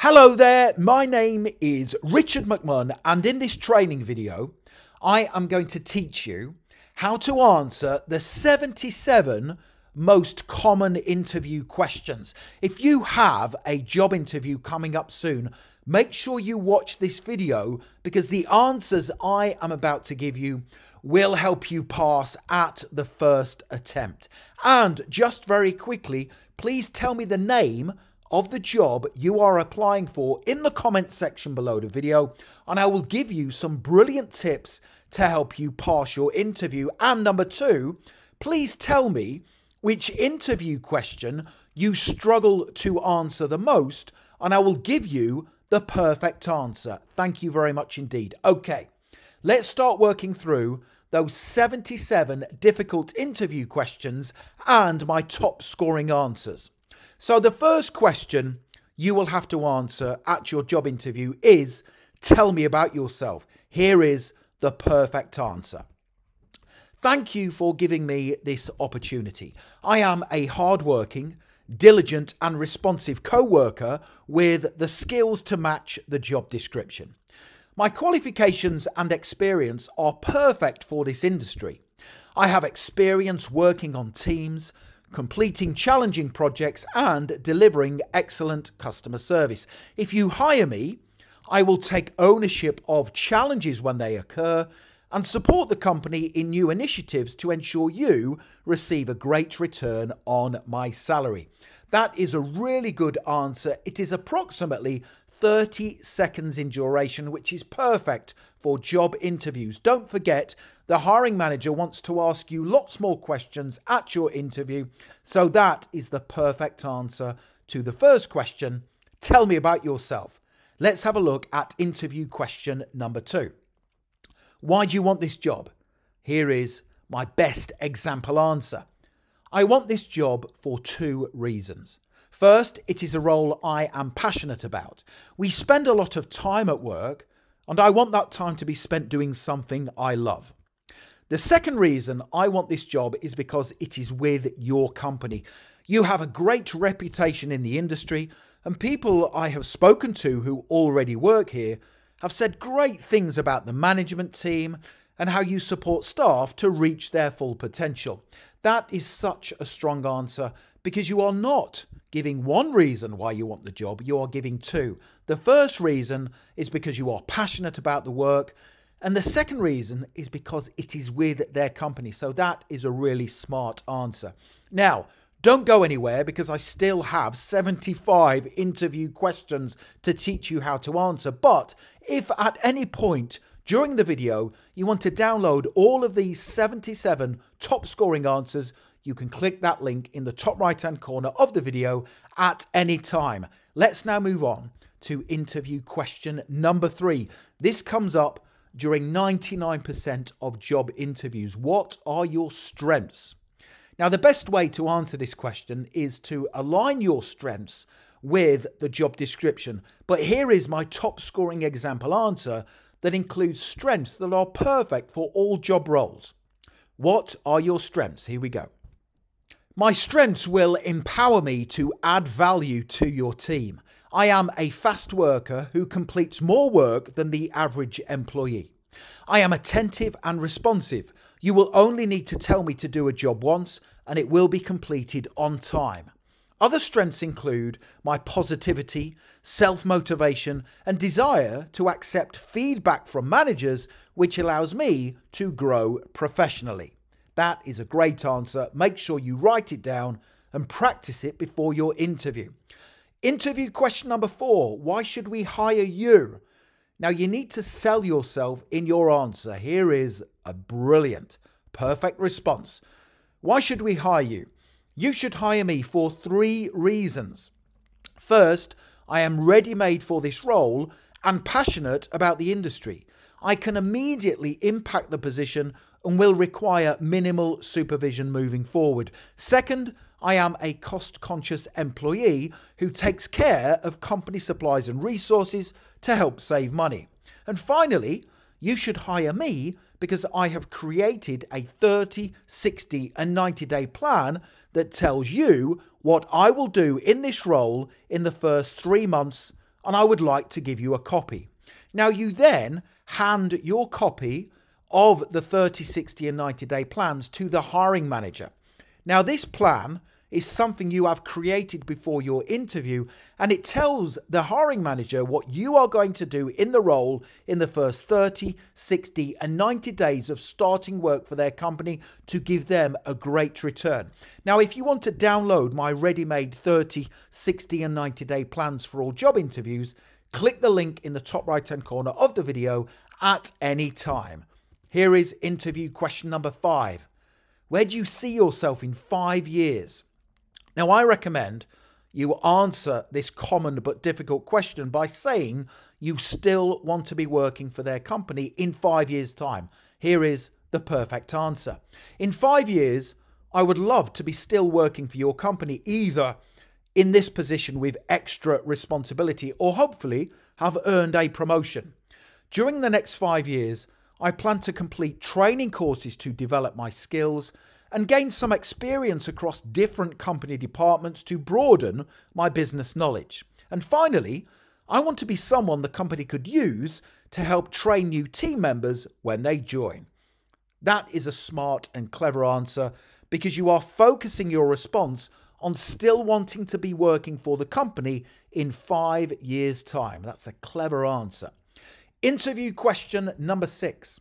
Hello there, my name is Richard McMahon, and in this training video I am going to teach you how to answer the 77 most common interview questions. If you have a job interview coming up soon, make sure you watch this video because the answers I am about to give you will help you pass at the first attempt. And just very quickly, please tell me the name of the job you are applying for in the comment section below the video, and I will give you some brilliant tips to help you pass your interview. And number two, please tell me which interview question you struggle to answer the most, and I will give you the perfect answer. Thank you very much indeed. Okay, let's start working through those 77 difficult interview questions and my top scoring answers. So the first question you will have to answer at your job interview is, tell me about yourself. Here is the perfect answer. Thank you for giving me this opportunity. I am a hardworking, diligent and responsive co-worker with the skills to match the job description. My qualifications and experience are perfect for this industry. I have experience working on teams, completing challenging projects and delivering excellent customer service. If you hire me, I will take ownership of challenges when they occur and support the company in new initiatives to ensure you receive a great return on my salary. That is a really good answer. It is approximately 30 seconds in duration, which is perfect for job interviews. Don't forget, the hiring manager wants to ask you lots more questions at your interview, so that is the perfect answer to the first question. Tell me about yourself. Let's have a look at interview question number two. Why do you want this job? Here is my best example answer. I want this job for two reasons. First, it is a role I am passionate about. We spend a lot of time at work, and I want that time to be spent doing something I love. The second reason I want this job is because it is with your company. You have a great reputation in the industry, and people I have spoken to who already work here have said great things about the management team and how you support staff to reach their full potential. That is such a strong answer because you are not giving one reason why you want the job, you are giving two. The first reason is because you are passionate about the work, and the second reason is because it is with their company. So that is a really smart answer. Now, don't go anywhere because I still have 75 interview questions to teach you how to answer. But if at any point during the video you want to download all of these 77 top scoring answers, you can click that link in the top right hand corner of the video at any time. Let's now move on to interview question number three. This comes up during 99% of job interviews. What are your strengths? Now, the best way to answer this question is to align your strengths with the job description. But here is my top scoring example answer that includes strengths that are perfect for all job roles. What are your strengths? Here we go. My strengths will empower me to add value to your team. I am a fast worker who completes more work than the average employee. I am attentive and responsive. You will only need to tell me to do a job once and it will be completed on time. Other strengths include my positivity, self-motivation and desire to accept feedback from managers, which allows me to grow professionally. That is a great answer. Make sure you write it down and practice it before your interview. Interview question number four. Why should we hire you? Now, you need to sell yourself in your answer. Here is a brilliant, perfect response. Why should we hire you? You should hire me for three reasons. First, I am ready-made for this role and passionate about the industry. I can immediately impact the position and will require minimal supervision moving forward. Second, I am a cost-conscious employee who takes care of company supplies and resources to help save money. And finally, you should hire me because I have created a 30, 60 and 90-day plan that tells you what I will do in this role in the first 3 months and I would like to give you a copy. Now you then hand your copy of the 30, 60 and 90-day plans to the hiring manager. Now this plan is something you have created before your interview, and it tells the hiring manager what you are going to do in the role in the first 30, 60 and 90 days of starting work for their company to give them a great return. Now, if you want to download my ready-made 30, 60 and 90-day plans for all job interviews, click the link in the top right-hand corner of the video at any time. Here is interview question number 5. Where do you see yourself in 5 years? Now, I recommend you answer this common but difficult question by saying you still want to be working for their company in 5 years' time. Here is the perfect answer. In 5 years, I would love to be still working for your company, either in this position with extra responsibility or hopefully have earned a promotion. During the next 5 years, I plan to complete training courses to develop my skills and gain some experience across different company departments to broaden my business knowledge. And finally, I want to be someone the company could use to help train new team members when they join. That is a smart and clever answer because you are focusing your response on still wanting to be working for the company in 5 years' time. That's a clever answer. Interview question number 6.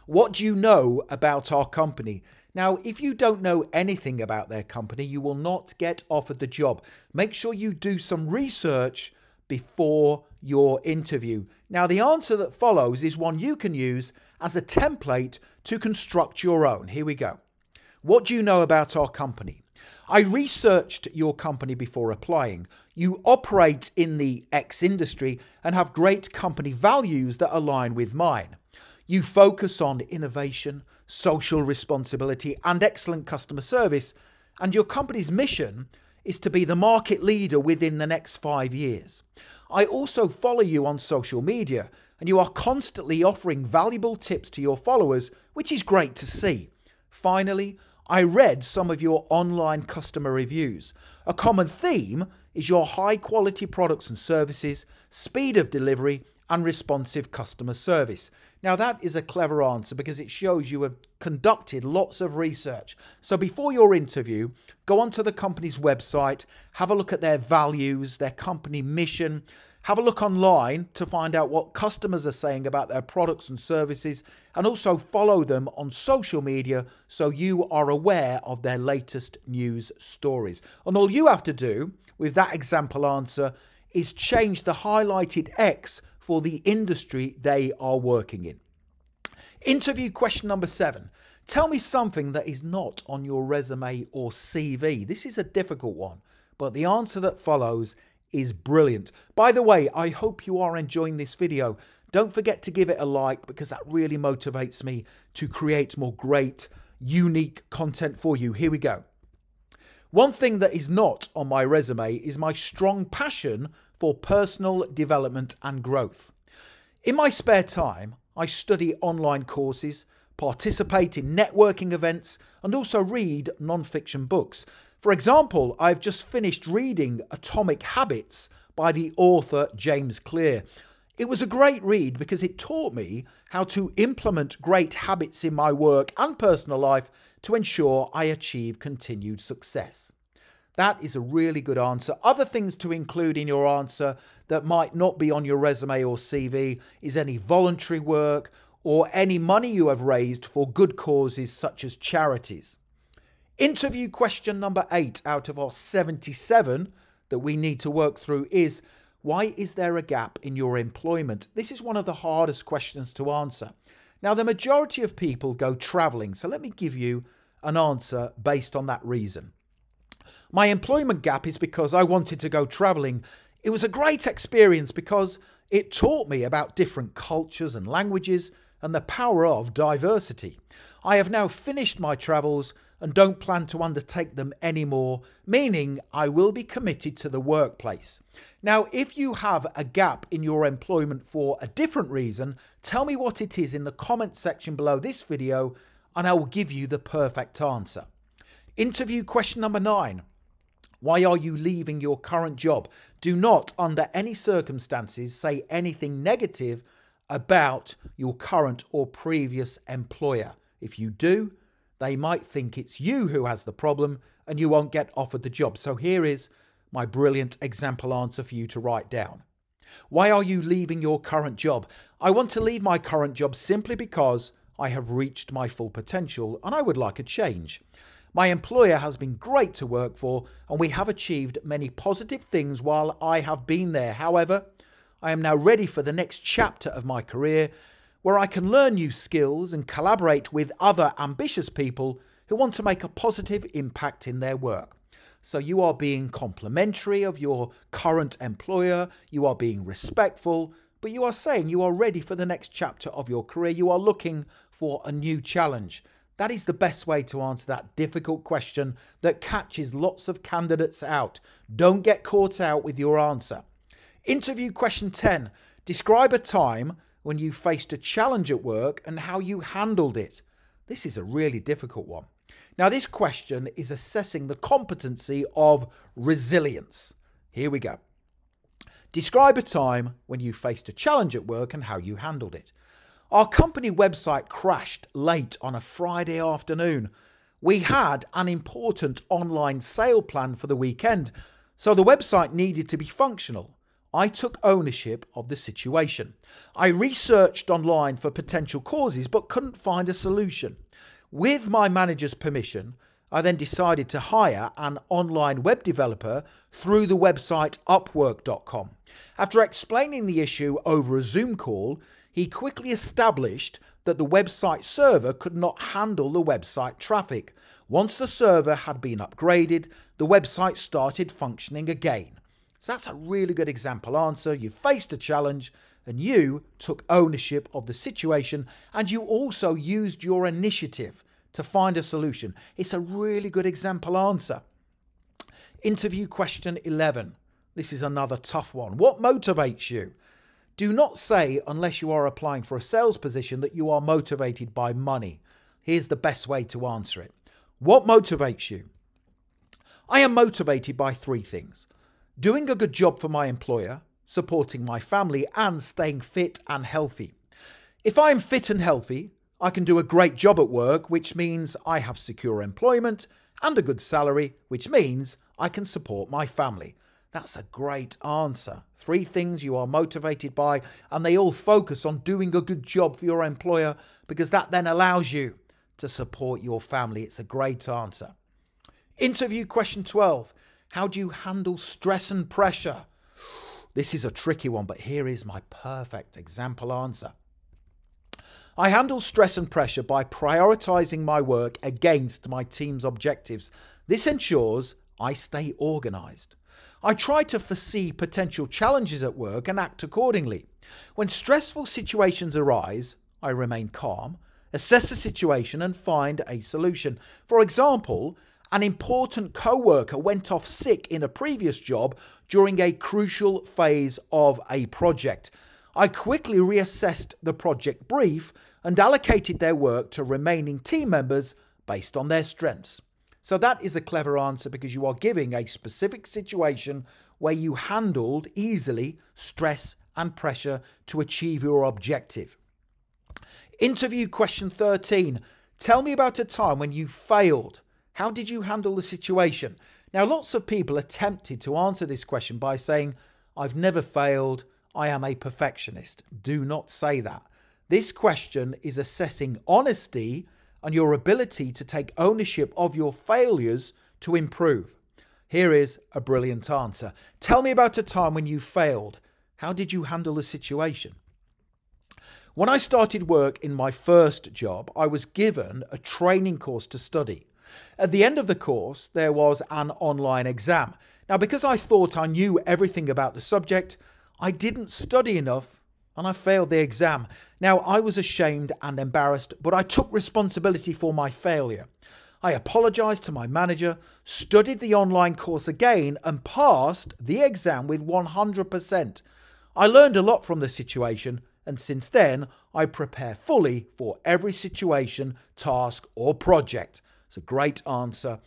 What do you know about our company? Now, if you don't know anything about their company, you will not get offered the job. Make sure you do some research before your interview. Now, the answer that follows is one you can use as a template to construct your own. Here we go. What do you know about our company? I researched your company before applying. You operate in the X industry and have great company values that align with mine. You focus on innovation, social responsibility, and excellent customer service, and your company's mission is to be the market leader within the next 5 years. I also follow you on social media, and you are constantly offering valuable tips to your followers, which is great to see. Finally, I read some of your online customer reviews. A common theme is your high quality products and services, speed of delivery, and responsive customer service. Now that is a clever answer because it shows you have conducted lots of research. So before your interview, go onto the company's website, have a look at their values, their company mission, have a look online to find out what customers are saying about their products and services, and also follow them on social media so you are aware of their latest news stories. And all you have to do with that example answer is change the highlighted X for the industry they are working in. Interview question number 7. Tell me something that is not on your resume or CV. This is a difficult one, but the answer that follows is brilliant. By the way, I hope you are enjoying this video. Don't forget to give it a like because that really motivates me to create more great, unique content for you. Here we go. One thing that is not on my resume is my strong passion for personal development and growth. In my spare time, I study online courses, participate in networking events, and also read non-fiction books. For example, I've just finished reading Atomic Habits by the author James Clear. It was a great read because it taught me how to implement great habits in my work and personal life to ensure I achieve continued success. That is a really good answer. Other things to include in your answer that might not be on your resume or CV is any voluntary work or any money you have raised for good causes such as charities. Interview question number 8 out of our 77 that we need to work through is, why is there a gap in your employment? This is one of the hardest questions to answer. Now, the majority of people go traveling, so let me give you an answer based on that reason. My employment gap is because I wanted to go traveling. It was a great experience because it taught me about different cultures and languages and the power of diversity. I have now finished my travels and don't plan to undertake them anymore, meaning I will be committed to the workplace. Now, if you have a gap in your employment for a different reason, tell me what it is in the comment section below this video and I will give you the perfect answer. Interview question number 9. Why are you leaving your current job? Do not, under any circumstances, say anything negative about your current or previous employer. If you do, they might think it's you who has the problem and you won't get offered the job. So here is my brilliant example answer for you to write down. Why are you leaving your current job? I want to leave my current job simply because I have reached my full potential and I would like a change. My employer has been great to work for and we have achieved many positive things while I have been there. However, I am now ready for the next chapter of my career where I can learn new skills and collaborate with other ambitious people who want to make a positive impact in their work. So you are being complimentary of your current employer, you are being respectful, but you are saying you are ready for the next chapter of your career. You are looking for a new challenge. That is the best way to answer that difficult question that catches lots of candidates out. Don't get caught out with your answer. Interview question 10. Describe a time when you faced a challenge at work and how you handled it. This is a really difficult one. Now, this question is assessing the competency of resilience. Here we go. Describe a time when you faced a challenge at work and how you handled it. Our company website crashed late on a Friday afternoon. We had an important online sale planned for the weekend, so the website needed to be functional. I took ownership of the situation. I researched online for potential causes but couldn't find a solution. With my manager's permission, I then decided to hire an online web developer through the website upwork.com. After explaining the issue over a Zoom call, he quickly established that the website server could not handle the website traffic. Once the server had been upgraded, the website started functioning again. So that's a really good example answer. You faced a challenge and you took ownership of the situation and you also used your initiative to find a solution. It's a really good example answer. Interview question 11. This is another tough one. What motivates you? Do not say, unless you are applying for a sales position, that you are motivated by money. Here's the best way to answer it. What motivates you? I am motivated by 3 things. Doing a good job for my employer, supporting my family, and staying fit and healthy. If I am fit and healthy, I can do a great job at work, which means I have secure employment and a good salary, which means I can support my family. That's a great answer. 3 things you are motivated by, and they all focus on doing a good job for your employer because that then allows you to support your family. It's a great answer. Interview question 12. How do you handle stress and pressure? This is a tricky one, but here is my perfect example answer. I handle stress and pressure by prioritizing my work against my team's objectives. This ensures I stay organized. I try to foresee potential challenges at work and act accordingly. When stressful situations arise, I remain calm, assess the situation and find a solution. For example, an important co-worker went off sick in a previous job during a crucial phase of a project. I quickly reassessed the project brief and allocated their work to remaining team members based on their strengths. So that is a clever answer because you are giving a specific situation where you handled easily stress and pressure to achieve your objective. Interview question 13. Tell me about a time when you failed. How did you handle the situation? Now, lots of people are tempted to answer this question by saying, I've never failed, I am a perfectionist. Do not say that. This question is assessing honesty and your ability to take ownership of your failures to improve. Here is a brilliant answer. Tell me about a time when you failed. How did you handle the situation? When I started work in my first job, I was given a training course to study. At the end of the course, there was an online exam. Now, because I thought I knew everything about the subject, I didn't study enough and I failed the exam. Now, I was ashamed and embarrassed, but I took responsibility for my failure. I apologized to my manager, studied the online course again, and passed the exam with 100%. I learned a lot from the situation, and since then, I prepare fully for every situation, task, or project. It's a great answer.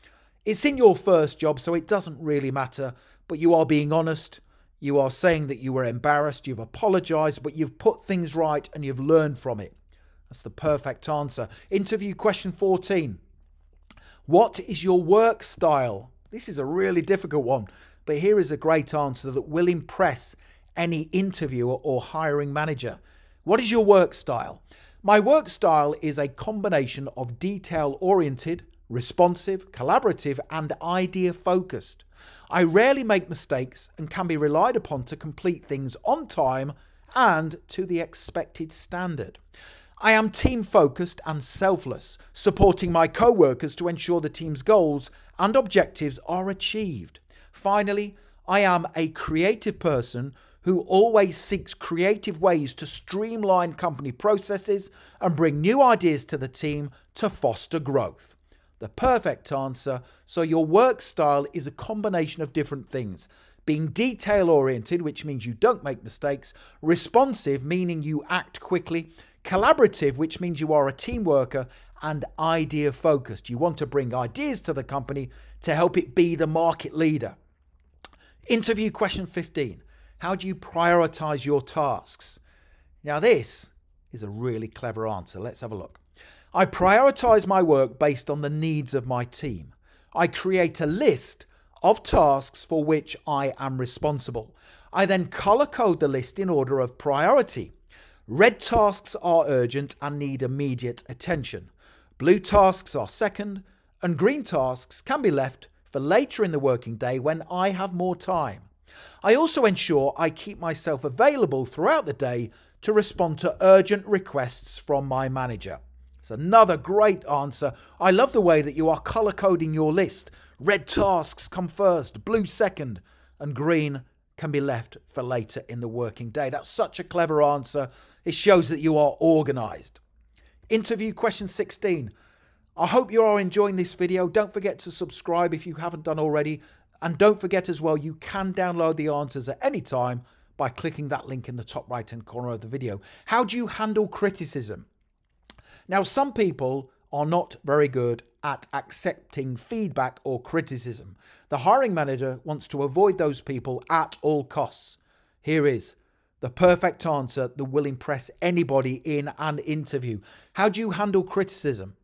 It's in your first job, so it doesn't really matter, but you are being honest. You are saying that you were embarrassed, you've apologized, but you've put things right and you've learned from it. That's the perfect answer. Interview question 14. What is your work style? This is a really difficult one, but here is a great answer that will impress any interviewer or hiring manager. What is your work style? My work style is a combination of detail-oriented, responsive, collaborative, and idea-focused. I rarely make mistakes and can be relied upon to complete things on time and to the expected standard. I am team-focused and selfless, supporting my co-workers to ensure the team's goals and objectives are achieved. Finally, I am a creative person who always seeks creative ways to streamline company processes and bring new ideas to the team to foster growth. The perfect answer. So your work style is a combination of different things. Being detail-oriented, which means you don't make mistakes. Responsive, meaning you act quickly. Collaborative, which means you are a team worker. And idea-focused. You want to bring ideas to the company to help it be the market leader. Interview question 15. How do you prioritize your tasks? Now this is a really clever answer. Let's have a look. I prioritize my work based on the needs of my team. I create a list of tasks for which I am responsible. I then color code the list in order of priority. Red tasks are urgent and need immediate attention. Blue tasks are second, and green tasks can be left for later in the working day when I have more time. I also ensure I keep myself available throughout the day to respond to urgent requests from my manager. It's another great answer. I love the way that you are color coding your list. Red tasks come first, blue second, and green can be left for later in the working day. That's such a clever answer. It shows that you are organized. Interview question 16. I hope you are enjoying this video. Don't forget to subscribe if you haven't done already. And don't forget as well, you can download the answers at any time by clicking that link in the top right hand corner of the video. How do you handle criticism? Now, some people are not very good at accepting feedback or criticism. The hiring manager wants to avoid those people at all costs. Here is the perfect answer that will impress anybody in an interview. How do you handle criticism?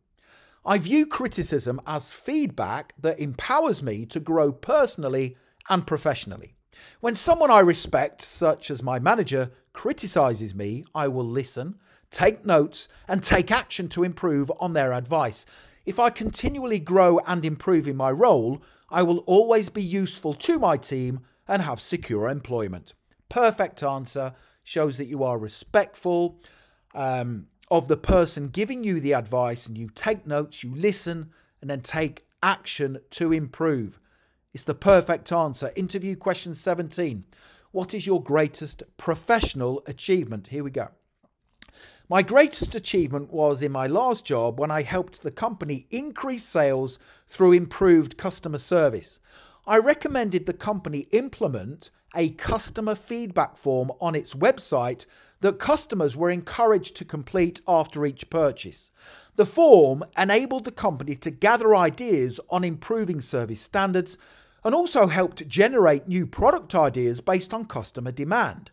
I view criticism as feedback that empowers me to grow personally and professionally. When someone I respect, such as my manager, criticizes me, I will listen, take notes, and take action to improve on their advice. If I continually grow and improve in my role, I will always be useful to my team and have secure employment. Perfect answer. Shows that you are respectful of the person giving you the advice, and you take notes, you listen, and then take action to improve. It's the perfect answer. Interview question 17. What is your greatest professional achievement? Here we go. My greatest achievement was in my last job when I helped the company increase sales through improved customer service. I recommended the company implement a customer feedback form on its website that customers were encouraged to complete after each purchase. The form enabled the company to gather ideas on improving service standards and also helped generate new product ideas based on customer demand.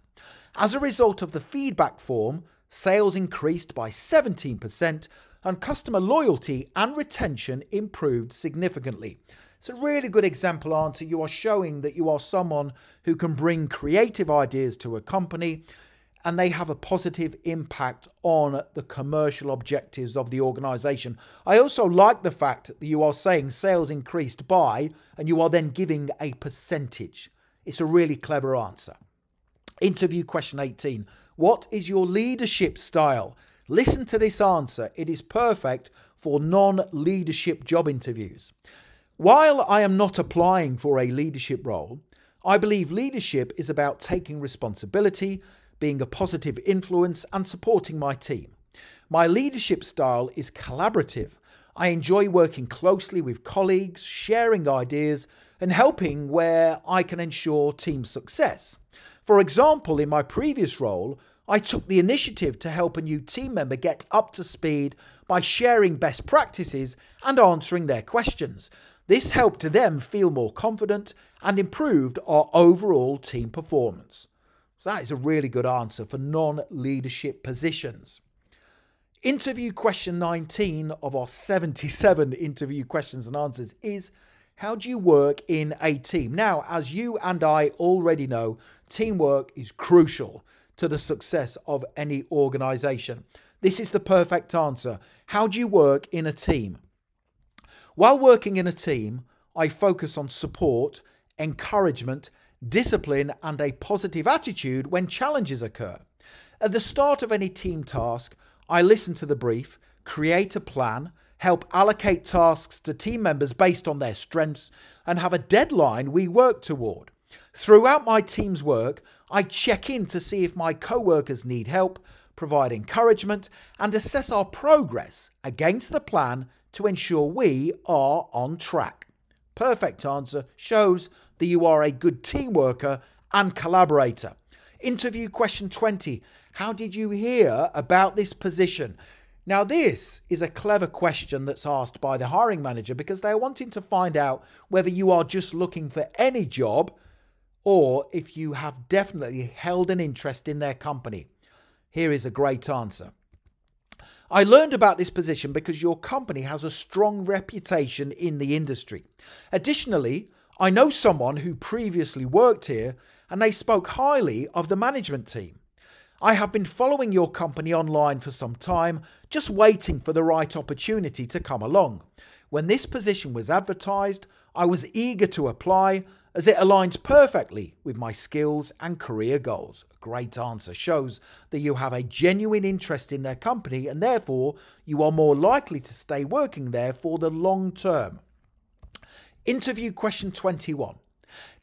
As a result of the feedback form, sales increased by 17% and customer loyalty and retention improved significantly. It's a really good example answer. You are showing that you are someone who can bring creative ideas to a company and they have a positive impact on the commercial objectives of the organization. I also like the fact that you are saying sales increased by, and you are then giving a percentage. It's a really clever answer. Interview question 18. What is your leadership style? Listen to this answer. It is perfect for non-leadership job interviews. While I am not applying for a leadership role, I believe leadership is about taking responsibility, being a positive influence, and supporting my team. My leadership style is collaborative. I enjoy working closely with colleagues, sharing ideas, and helping where I can ensure team success. For example, in my previous role, I took the initiative to help a new team member get up to speed by sharing best practices and answering their questions. This helped them feel more confident and improved our overall team performance. So that is a really good answer for non-leadership positions. Interview question 19 of our 77 interview questions and answers is, how do you work in a team? Now, as you and I already know, teamwork is crucial to the success of any organisation. This is the perfect answer. How do you work in a team? While working in a team, I focus on support, encouragement, discipline, and a positive attitude when challenges occur. At the start of any team task, I listen to the brief, create a plan, help allocate tasks to team members based on their strengths, and have a deadline we work toward. Throughout my team's work, I check in to see if my co-workers need help, provide encouragement, and assess our progress against the plan to ensure we are on track. Perfect answer shows that you are a good team worker and collaborator. Interview question 20. How did you hear about this position? Now, this is a clever question that's asked by the hiring manager because they're wanting to find out whether you are just looking for any job or if you have definitely held an interest in their company. Here is a great answer. I learned about this position because your company has a strong reputation in the industry. Additionally, I know someone who previously worked here and they spoke highly of the management team. I have been following your company online for some time, just waiting for the right opportunity to come along. When this position was advertised, I was eager to apply as it aligns perfectly with my skills and career goals. A great answer shows that you have a genuine interest in their company and therefore you are more likely to stay working there for the long term. Interview question 21.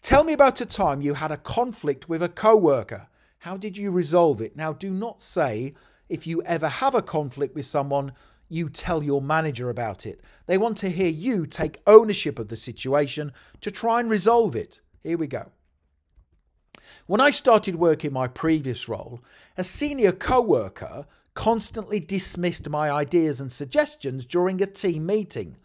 Tell me about a time you had a conflict with a co-worker. How did you resolve it? Now, do not say if you ever have a conflict with someone, you tell your manager about it. They want to hear you take ownership of the situation to try and resolve it. Here we go. When I started work in my previous role, a senior co-worker constantly dismissed my ideas and suggestions during a team meeting.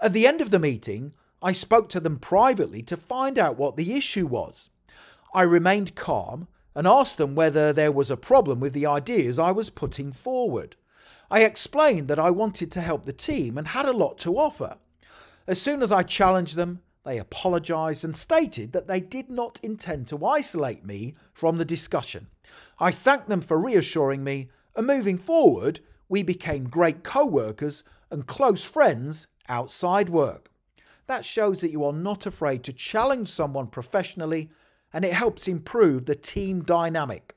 At the end of the meeting, I spoke to them privately to find out what the issue was. I remained calm and asked them whether there was a problem with the ideas I was putting forward. I explained that I wanted to help the team and had a lot to offer. As soon as I challenged them, they apologised and stated that they did not intend to isolate me from the discussion. I thanked them for reassuring me, and moving forward, we became great co-workers and close friends outside work. That shows that you are not afraid to challenge someone professionally, and it helps improve the team dynamic.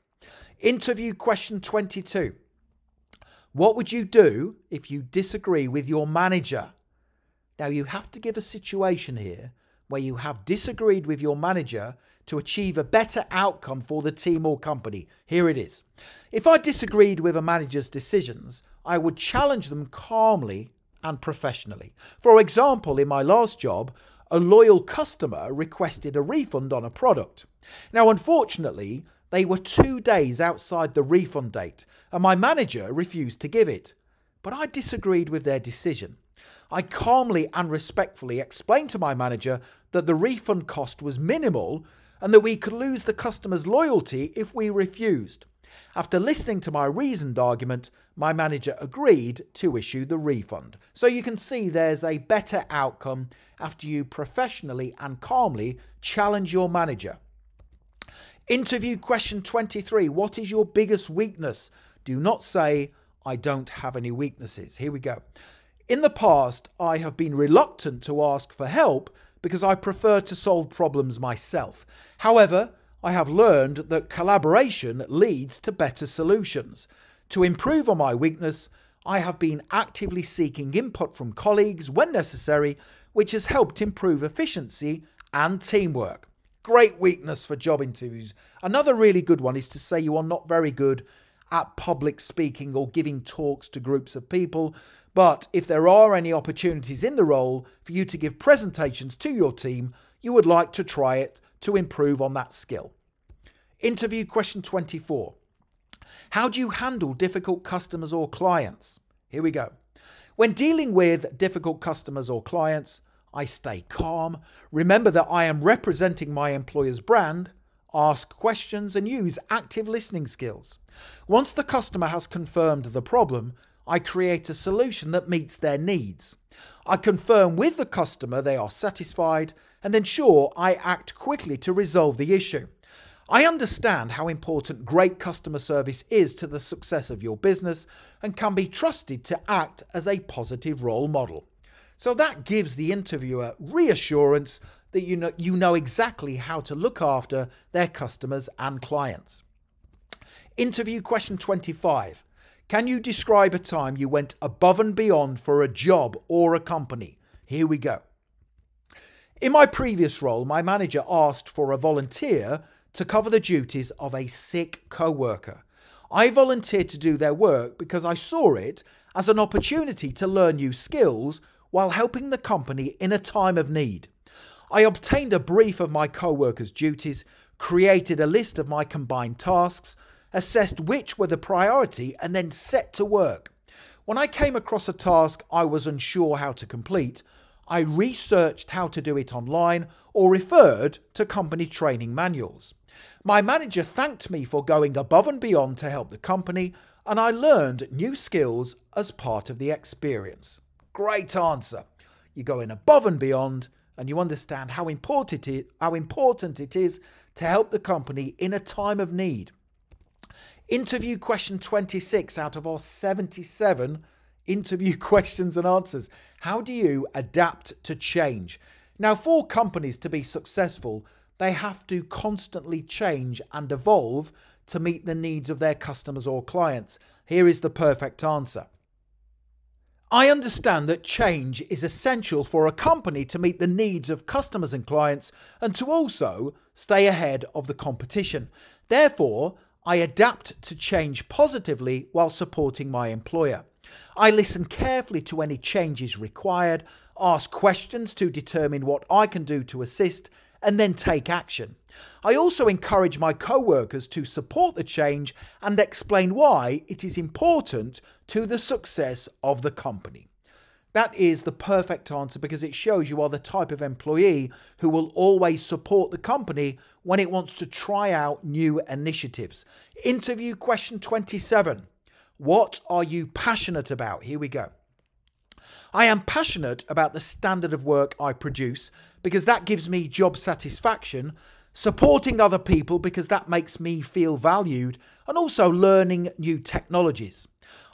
Interview question 22. What would you do if you disagree with your manager? Now, you have to give a situation here where you have disagreed with your manager to achieve a better outcome for the team or company. Here it is. If I disagreed with a manager's decisions, I would challenge them calmly and professionally. For example, in my last job, a loyal customer requested a refund on a product. Now, unfortunately, they were 2 days outside the refund date and my manager refused to give it. But I disagreed with their decision. I calmly and respectfully explained to my manager that the refund cost was minimal and that we could lose the customer's loyalty if we refused. After listening to my reasoned argument, my manager agreed to issue the refund. So you can see there's a better outcome after you professionally and calmly challenge your manager. Interview question 23. What is your biggest weakness? Do not say, I don't have any weaknesses. Here we go. In the past, I have been reluctant to ask for help because I prefer to solve problems myself. However, I have learned that collaboration leads to better solutions. To improve on my weakness, I have been actively seeking input from colleagues when necessary, which has helped improve efficiency and teamwork. Great weakness for job interviews. Another really good one is to say you are not very good at public speaking or giving talks to groups of people. But if there are any opportunities in the role for you to give presentations to your team, you would like to try it to improve on that skill. Interview question 24. How do you handle difficult customers or clients? Here we go. When dealing with difficult customers or clients, I stay calm, remember that I am representing my employer's brand, ask questions and use active listening skills. Once the customer has confirmed the problem, I create a solution that meets their needs. I confirm with the customer they are satisfied and ensure I act quickly to resolve the issue. I understand how important great customer service is to the success of your business and can be trusted to act as a positive role model. So that gives the interviewer reassurance that you know exactly how to look after their customers and clients. Interview question 25. Can you describe a time you went above and beyond for a job or a company? Here we go. In my previous role, my manager asked for a volunteer to cover the duties of a sick co-worker. I volunteered to do their work because I saw it as an opportunity to learn new skills while helping the company in a time of need. I obtained a brief of my co-worker's duties, created a list of my combined tasks, assessed which were the priority, and then set to work. When I came across a task I was unsure how to complete, I researched how to do it online or referred to company training manuals. My manager thanked me for going above and beyond to help the company, and I learned new skills as part of the experience. Great answer. You're going above and beyond, and you understand how important it is to help the company in a time of need. Interview question 26 out of our 77 interview questions and answers. How do you adapt to change? Now, for companies to be successful, they have to constantly change and evolve to meet the needs of their customers or clients. Here is the perfect answer. I understand that change is essential for a company to meet the needs of customers and clients and to also stay ahead of the competition. Therefore, I adapt to change positively while supporting my employer. I listen carefully to any changes required, ask questions to determine what I can do to assist, and then take action. I also encourage my co-workers to support the change and explain why it is important to the success of the company. That is the perfect answer because it shows you are the type of employee who will always support the company when it wants to try out new initiatives. Interview question 27. What are you passionate about? Here we go. I am passionate about the standard of work I produce because that gives me job satisfaction, supporting other people because that makes me feel valued, and also learning new technologies.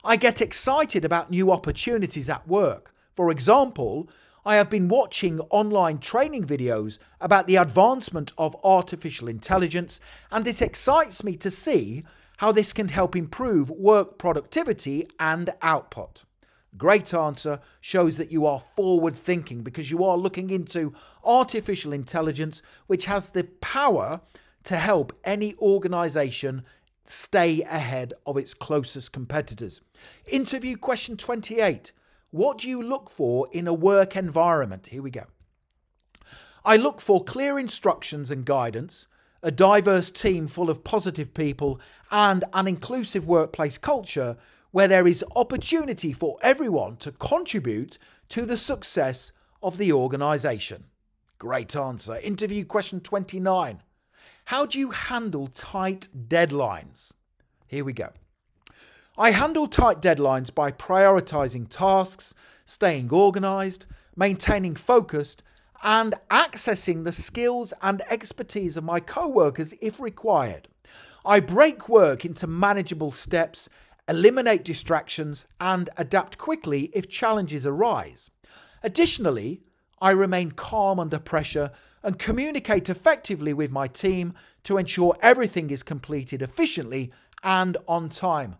I get excited about new opportunities at work. For example, I have been watching online training videos about the advancement of artificial intelligence, and it excites me to see how this can help improve work productivity and output. Great answer, shows that you are forward thinking because you are looking into artificial intelligence, which has the power to help any organization stay ahead of its closest competitors. Interview question 28. What do you look for in a work environment? Here we go. I look for clear instructions and guidance, a diverse team full of positive people, and an inclusive workplace culture where there is opportunity for everyone to contribute to the success of the organisation. Great answer. Interview question 29. How do you handle tight deadlines? Here we go. I handle tight deadlines by prioritising tasks, staying organised, maintaining focus, and accessing the skills and expertise of my co-workers if required. I break work into manageable steps, eliminate distractions, and adapt quickly if challenges arise. Additionally, I remain calm under pressure and communicate effectively with my team to ensure everything is completed efficiently and on time.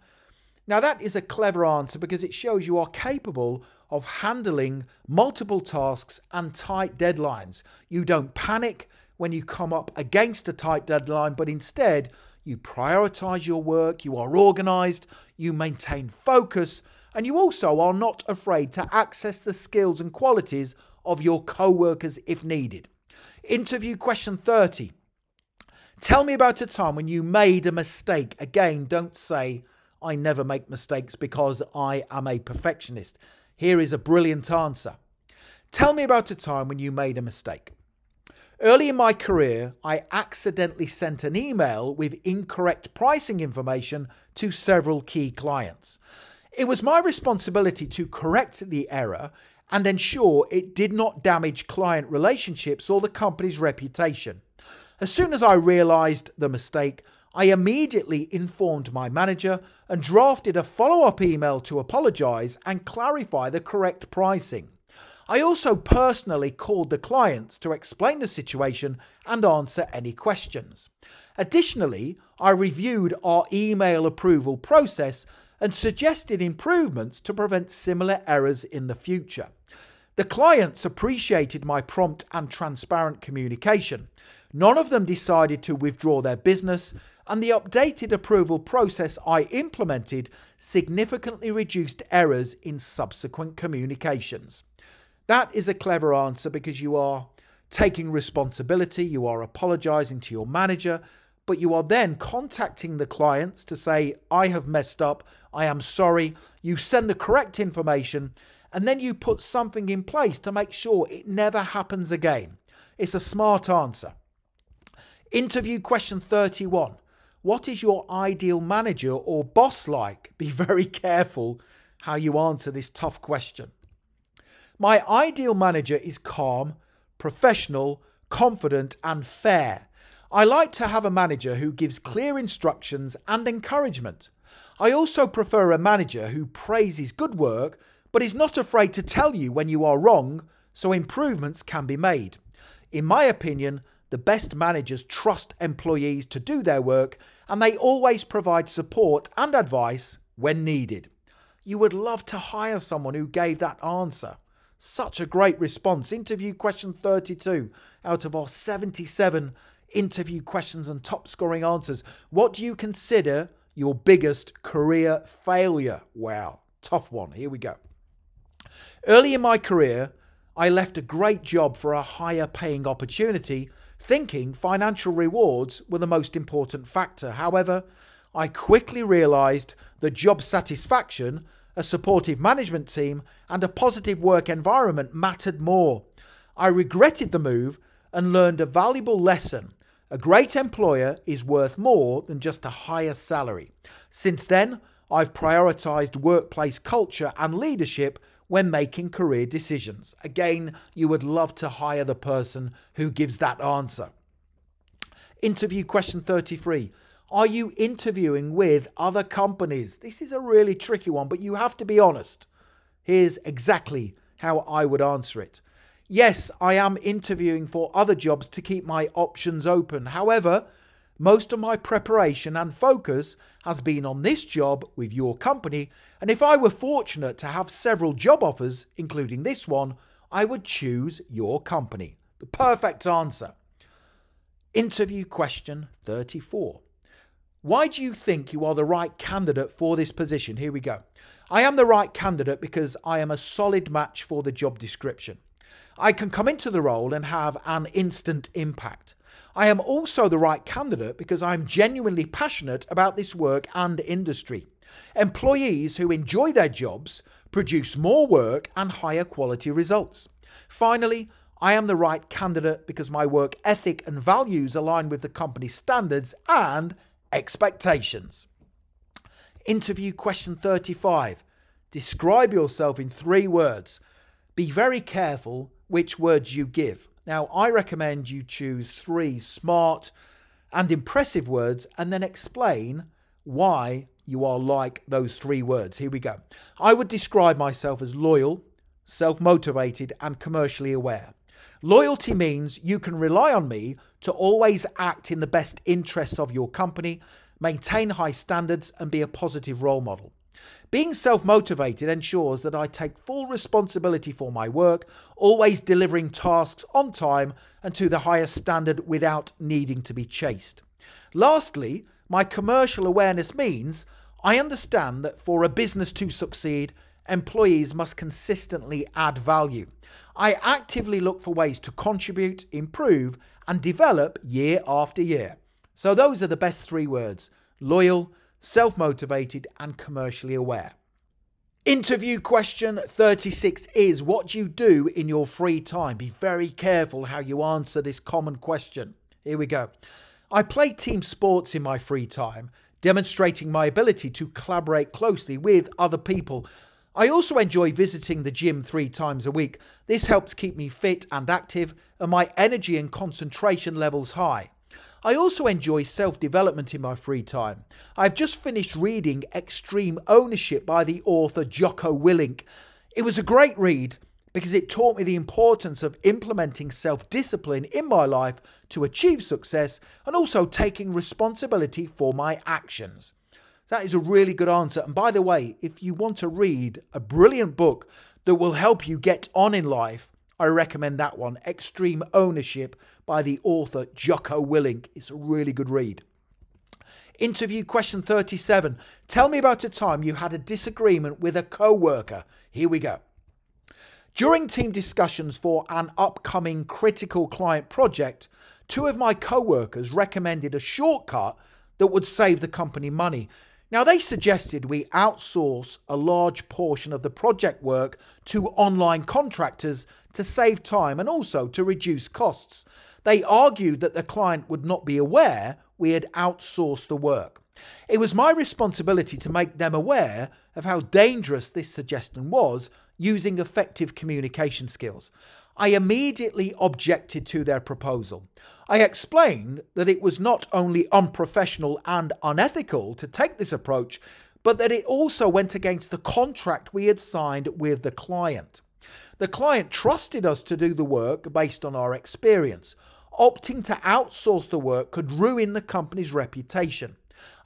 Now that is a clever answer because it shows you are capable of handling multiple tasks and tight deadlines. You don't panic when you come up against a tight deadline, but instead you prioritize your work, you are organized, you maintain focus, and you also are not afraid to access the skills and qualities of your co-workers if needed. Interview question 30. Tell me about a time when you made a mistake. Again, don't say, I never make mistakes because I am a perfectionist. Here is a brilliant answer. Tell me about a time when you made a mistake. Early in my career, I accidentally sent an email with incorrect pricing information to several key clients. It was my responsibility to correct the error and ensure it did not damage client relationships or the company's reputation. As soon as I realized the mistake, I immediately informed my manager and drafted a follow-up email to apologize and clarify the correct pricing. I also personally called the clients to explain the situation and answer any questions. Additionally, I reviewed our email approval process and suggested improvements to prevent similar errors in the future. The clients appreciated my prompt and transparent communication. None of them decided to withdraw their business, and the updated approval process I implemented significantly reduced errors in subsequent communications. That is a clever answer because you are taking responsibility, you are apologizing to your manager, but you are then contacting the clients to say, I have messed up, I am sorry. You send the correct information, and then you put something in place to make sure it never happens again. It's a smart answer. Interview question 31. What is your ideal manager or boss like? Be very careful how you answer this tough question. My ideal manager is calm, professional, confident, and fair. I like to have a manager who gives clear instructions and encouragement. I also prefer a manager who praises good work but is not afraid to tell you when you are wrong so improvements can be made. In my opinion, the best managers trust employees to do their work, and they always provide support and advice when needed. You would love to hire someone who gave that answer. Such a great response. Interview question 32 out of our 77 interview questions and top scoring answers. What do you consider your biggest career failure? Wow, tough one. Here we go. Early in my career, I left a great job for a higher paying opportunity, thinking financial rewards were the most important factor. However, I quickly realized that job satisfaction, a supportive management team, and a positive work environment mattered more. I regretted the move and learned a valuable lesson. A great employer is worth more than just a higher salary. Since then, I've prioritized workplace culture and leadership when making career decisions. Again, you would love to hire the person who gives that answer. Interview question 33. Are you interviewing with other companies? This is a really tricky one, but you have to be honest. Here's exactly how I would answer it. Yes, I am interviewing for other jobs to keep my options open. However, most of my preparation and focus has been on this job with your company, and if I were fortunate to have several job offers, including this one, I would choose your company. The perfect answer. Interview question 34. Why do you think you are the right candidate for this position? Here we go. I am the right candidate because I am a solid match for the job description. I can come into the role and have an instant impact. I am also the right candidate because I'm genuinely passionate about this work and industry. Employees who enjoy their jobs produce more work and higher quality results. Finally, I am the right candidate because my work ethic and values align with the company's standards and expectations. Interview question 35. Describe yourself in 3 words. Be very careful which words you give. Now, I recommend you choose 3 smart and impressive words and then explain why you are like those 3 words. Here we go. I would describe myself as loyal, self-motivated, and commercially aware. Loyalty means you can rely on me to always act in the best interests of your company, maintain high standards, and be a positive role model. Being self-motivated ensures that I take full responsibility for my work, always delivering tasks on time and to the highest standard without needing to be chased. Lastly, my commercial awareness means I understand that for a business to succeed, employees must consistently add value. I actively look for ways to contribute, improve, and develop year after year. So those are the best 3 words: loyal, self-motivated, and commercially aware. Interview question 36 is, what do you do in your free time? Be very careful how you answer this common question. Here we go. I play team sports in my free time, demonstrating my ability to collaborate closely with other people. I also enjoy visiting the gym 3 times a week. This helps keep me fit and active and my energy and concentration levels high. I also enjoy self-development in my free time. I've just finished reading Extreme Ownership by the author Jocko Willink. It was a great read because it taught me the importance of implementing self-discipline in my life to achieve success and also taking responsibility for my actions. That is a really good answer. And by the way, if you want to read a brilliant book that will help you get on in life, I recommend that one, Extreme Ownership by the author Jocko Willink. It's a really good read. Interview question 37. Tell me about a time you had a disagreement with a co-worker. Here we go. During team discussions for an upcoming critical client project, 2 of my co-workers recommended a shortcut that would save the company money. Now, they suggested we outsource a large portion of the project work to online contractors to save time and also to reduce costs. They argued that the client would not be aware we had outsourced the work. It was my responsibility to make them aware of how dangerous this suggestion was using effective communication skills. I immediately objected to their proposal. I explained that it was not only unprofessional and unethical to take this approach, but that it also went against the contract we had signed with the client. The client trusted us to do the work based on our experience. Opting to outsource the work could ruin the company's reputation.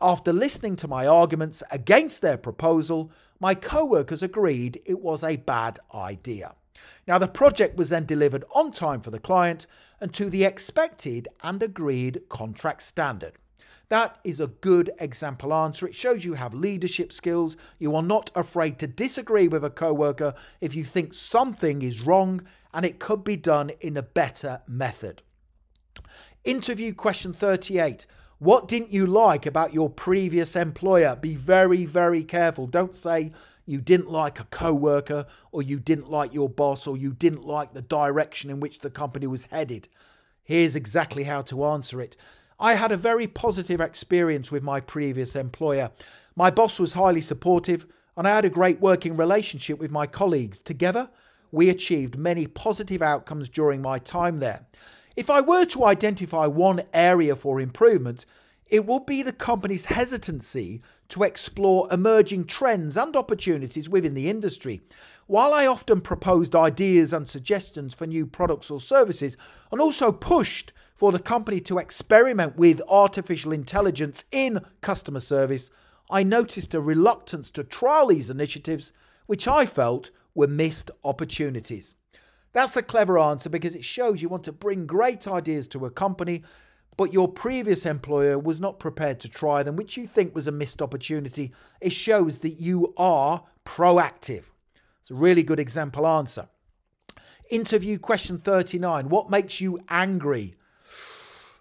After listening to my arguments against their proposal, my co-workers agreed it was a bad idea. Now, the project was then delivered on time for the client and to the expected and agreed contract standard. That is a good example answer. It shows you have leadership skills. You are not afraid to disagree with a co-worker if you think something is wrong and it could be done in a better method. Interview question 38. What didn't you like about your previous employer? Be very, very careful. Don't say you didn't like a co-worker or you didn't like your boss or you didn't like the direction in which the company was headed. Here's exactly how to answer it. I had a very positive experience with my previous employer. My boss was highly supportive and I had a great working relationship with my colleagues. Together, we achieved many positive outcomes during my time there. If I were to identify one area for improvement, it would be the company's hesitancy to explore emerging trends and opportunities within the industry. While I often proposed ideas and suggestions for new products or services and also pushed for the company to experiment with artificial intelligence in customer service, I noticed a reluctance to trial these initiatives, which I felt were missed opportunities. That's a clever answer because it shows you want to bring great ideas to a company, but your previous employer was not prepared to try them, which you think was a missed opportunity. It shows that you are proactive. It's a really good example answer. Interview question 39. What makes you angry?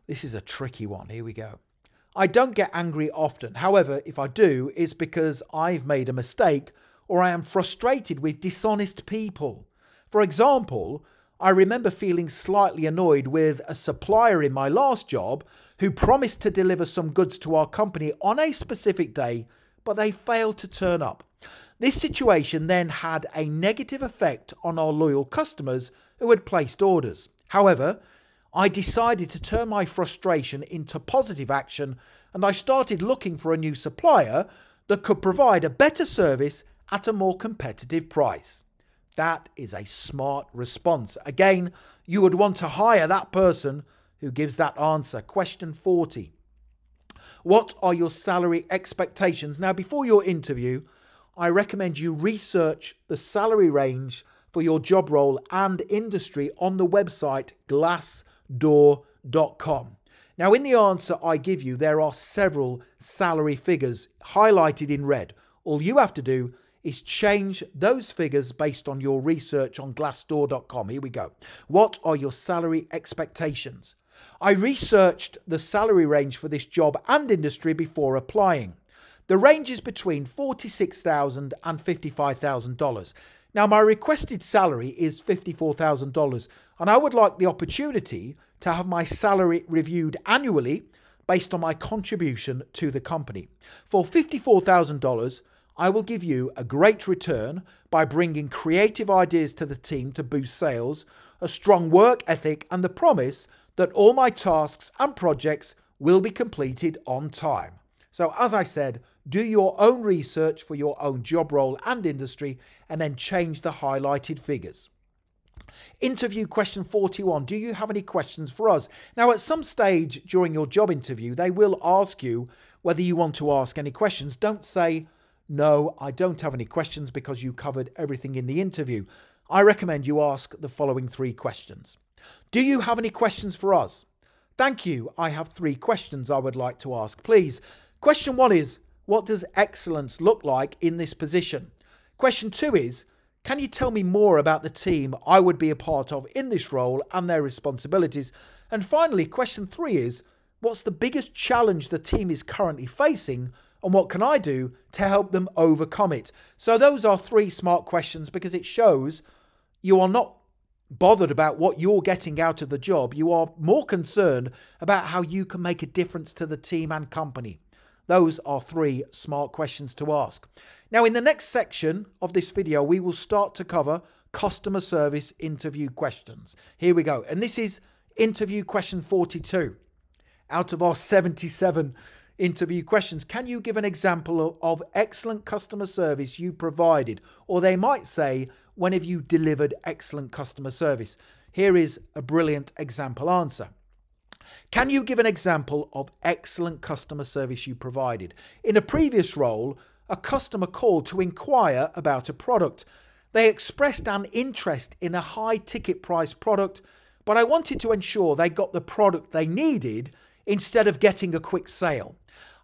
This is a tricky one. Here we go. I don't get angry often. However, if I do, it's because I've made a mistake or I am frustrated with dishonest people. For example, I remember feeling slightly annoyed with a supplier in my last job who promised to deliver some goods to our company on a specific day, but they failed to turn up. This situation then had a negative effect on our loyal customers who had placed orders. However, I decided to turn my frustration into positive action and I started looking for a new supplier that could provide a better service at a more competitive price. That is a smart response. Again, you would want to hire that person who gives that answer. Question 40. What are your salary expectations? Now, before your interview, I recommend you research the salary range for your job role and industry on the website glassdoor.com. Now, in the answer I give you, there are several salary figures highlighted in red. All you have to do is change those figures based on your research on glassdoor.com. Here we go. What are your salary expectations? I researched the salary range for this job and industry before applying. The range is between $46,000 and $55,000. Now, my requested salary is $54,000, and I would like the opportunity to have my salary reviewed annually based on my contribution to the company. For $54,000, I will give you a great return by bringing creative ideas to the team to boost sales, a strong work ethic, and the promise that all my tasks and projects will be completed on time. So as I said, do your own research for your own job role and industry, and then change the highlighted figures. Interview question 41. Do you have any questions for us? Now, at some stage during your job interview, they will ask you whether you want to ask any questions. Don't say, no, I don't have any questions, because you covered everything in the interview. I recommend you ask the following 3 questions. Do you have any questions for us? Thank you. I have 3 questions I would like to ask, please. Question 1 is, what does excellence look like in this position? Question 2 is, can you tell me more about the team I would be a part of in this role and their responsibilities? And finally, question 3 is, what's the biggest challenge the team is currently facing, and what can I do to help them overcome it? So those are 3 smart questions, because it shows you are not bothered about what you're getting out of the job. You are more concerned about how you can make a difference to the team and company. Those are 3 smart questions to ask. Now, in the next section of this video, we will start to cover customer service interview questions. Here we go. And this is interview question 42 out of our 77 interview questions. Can you give an example of excellent customer service you provided? Or they might say, when have you delivered excellent customer service? Here is a brilliant example answer. Can you give an example of excellent customer service you provided? In a previous role, a customer called to inquire about a product. They expressed an interest in a high ticket price product, but I wanted to ensure they got the product they needed instead of getting a quick sale.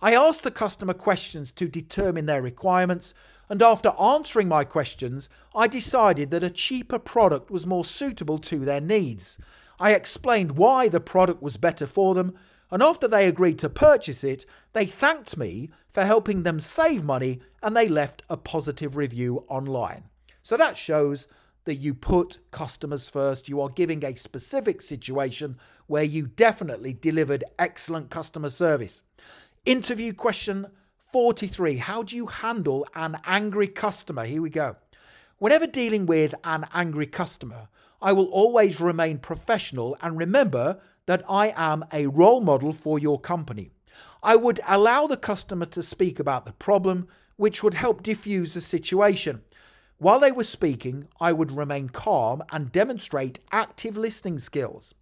I asked the customer questions to determine their requirements, and after answering my questions, I decided that a cheaper product was more suitable to their needs. I explained why the product was better for them, and after they agreed to purchase it, they thanked me for helping them save money, and they left a positive review online. So that shows that you put customers first. You are giving a specific situation where you definitely delivered excellent customer service. Interview question 43. How do you handle an angry customer? Here we go. Whenever dealing with an angry customer, I will always remain professional and remember that I am a role model for your company. I would allow the customer to speak about the problem, which would help diffuse the situation. While they were speaking, I would remain calm and demonstrate active listening skills.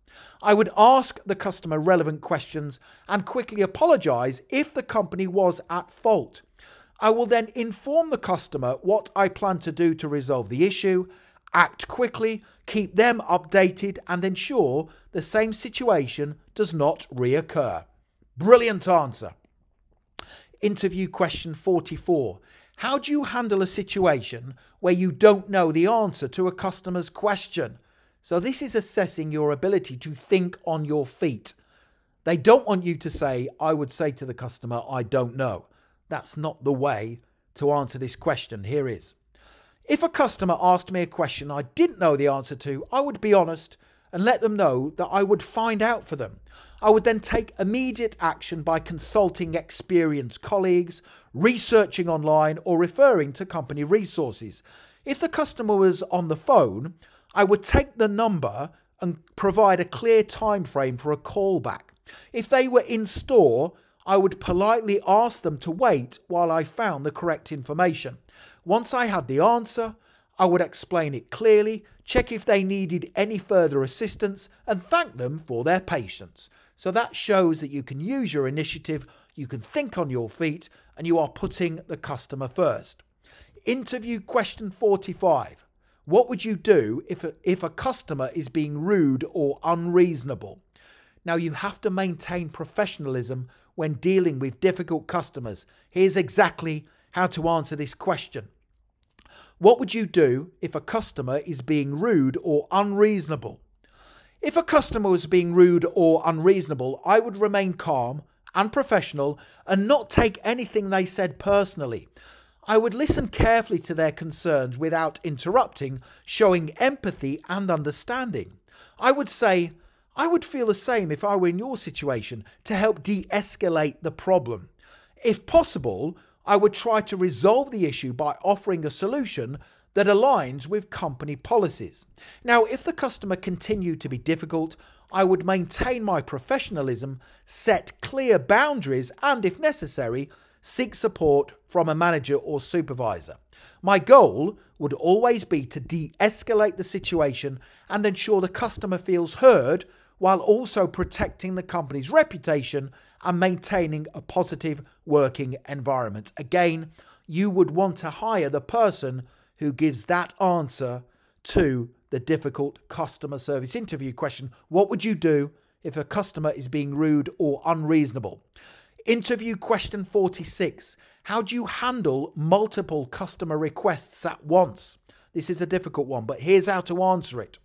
I would ask the customer relevant questions and quickly apologize if the company was at fault. I will then inform the customer what I plan to do to resolve the issue, act quickly, keep them updated, and ensure the same situation does not reoccur. Brilliant answer. Interview question 44. How do you handle a situation where you don't know the answer to a customer's question? So this is assessing your ability to think on your feet. They don't want you to say, I would say to the customer, I don't know. That's not the way to answer this question. Here is. If a customer asked me a question I didn't know the answer to, I would be honest and let them know that I would find out for them. I would then take immediate action by consulting experienced colleagues, researching online, or referring to company resources. If the customer was on the phone, I would take the number and provide a clear time frame for a callback. If they were in store, I would politely ask them to wait while I found the correct information. Once I had the answer, I would explain it clearly, check if they needed any further assistance, and thank them for their patience. So that shows that you can use your initiative, you can think on your feet, and you are putting the customer first. Interview question 45. What would you do if a customer is being rude or unreasonable? Now, you have to maintain professionalism when dealing with difficult customers. Here's exactly how to answer this question. What would you do if a customer is being rude or unreasonable? If a customer was being rude or unreasonable, I would remain calm and professional and not take anything they said personally. I would listen carefully to their concerns without interrupting, showing empathy and understanding. I would say, I would feel the same if I were in your situation, to help de-escalate the problem. If possible, I would try to resolve the issue by offering a solution that aligns with company policies. Now, if the customer continued to be difficult, I would maintain my professionalism, set clear boundaries, and if necessary, seek support from a manager or supervisor. My goal would always be to de-escalate the situation and ensure the customer feels heard, while also protecting the company's reputation and maintaining a positive working environment. Again, you would want to hire the person who gives that answer to the difficult customer service interview question. What would you do if a customer is being rude or unreasonable? Interview question 46. How do you handle multiple customer requests at once? This is a difficult one, but here's how to answer it.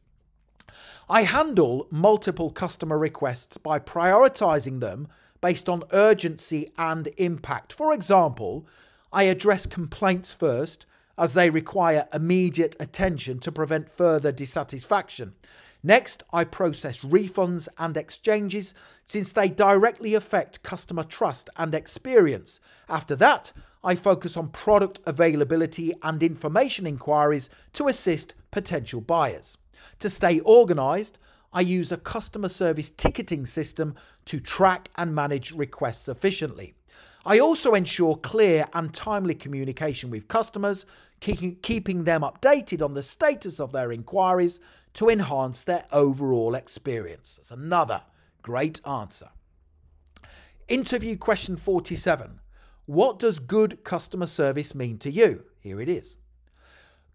I handle multiple customer requests by prioritizing them based on urgency and impact. For example, I address complaints first, as they require immediate attention to prevent further dissatisfaction. Next, I process refunds and exchanges, since they directly affect customer trust and experience. After that, I focus on product availability and information inquiries to assist potential buyers. To stay organised, I use a customer service ticketing system to track and manage requests efficiently. I also ensure clear and timely communication with customers, keeping them updated on the status of their inquiries to enhance their overall experience. That's another great answer. Interview question 47. What does good customer service mean to you? Here it is.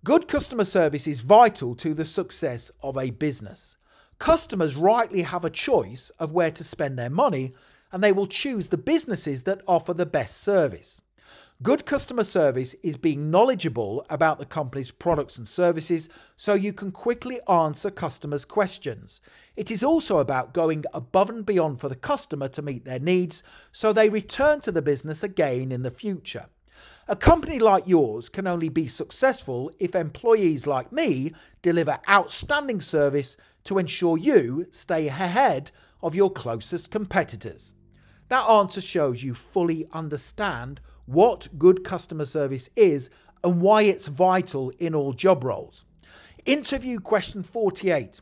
Good customer service is vital to the success of a business. Customers rightly have a choice of where to spend their money, and they will choose the businesses that offer the best service. Good customer service is being knowledgeable about the company's products and services so you can quickly answer customers' questions. It is also about going above and beyond for the customer to meet their needs so they return to the business again in the future. A company like yours can only be successful if employees like me deliver outstanding service to ensure you stay ahead of your closest competitors. That answer shows you fully understand what good customer service is and why it's vital in all job roles. Interview question 48.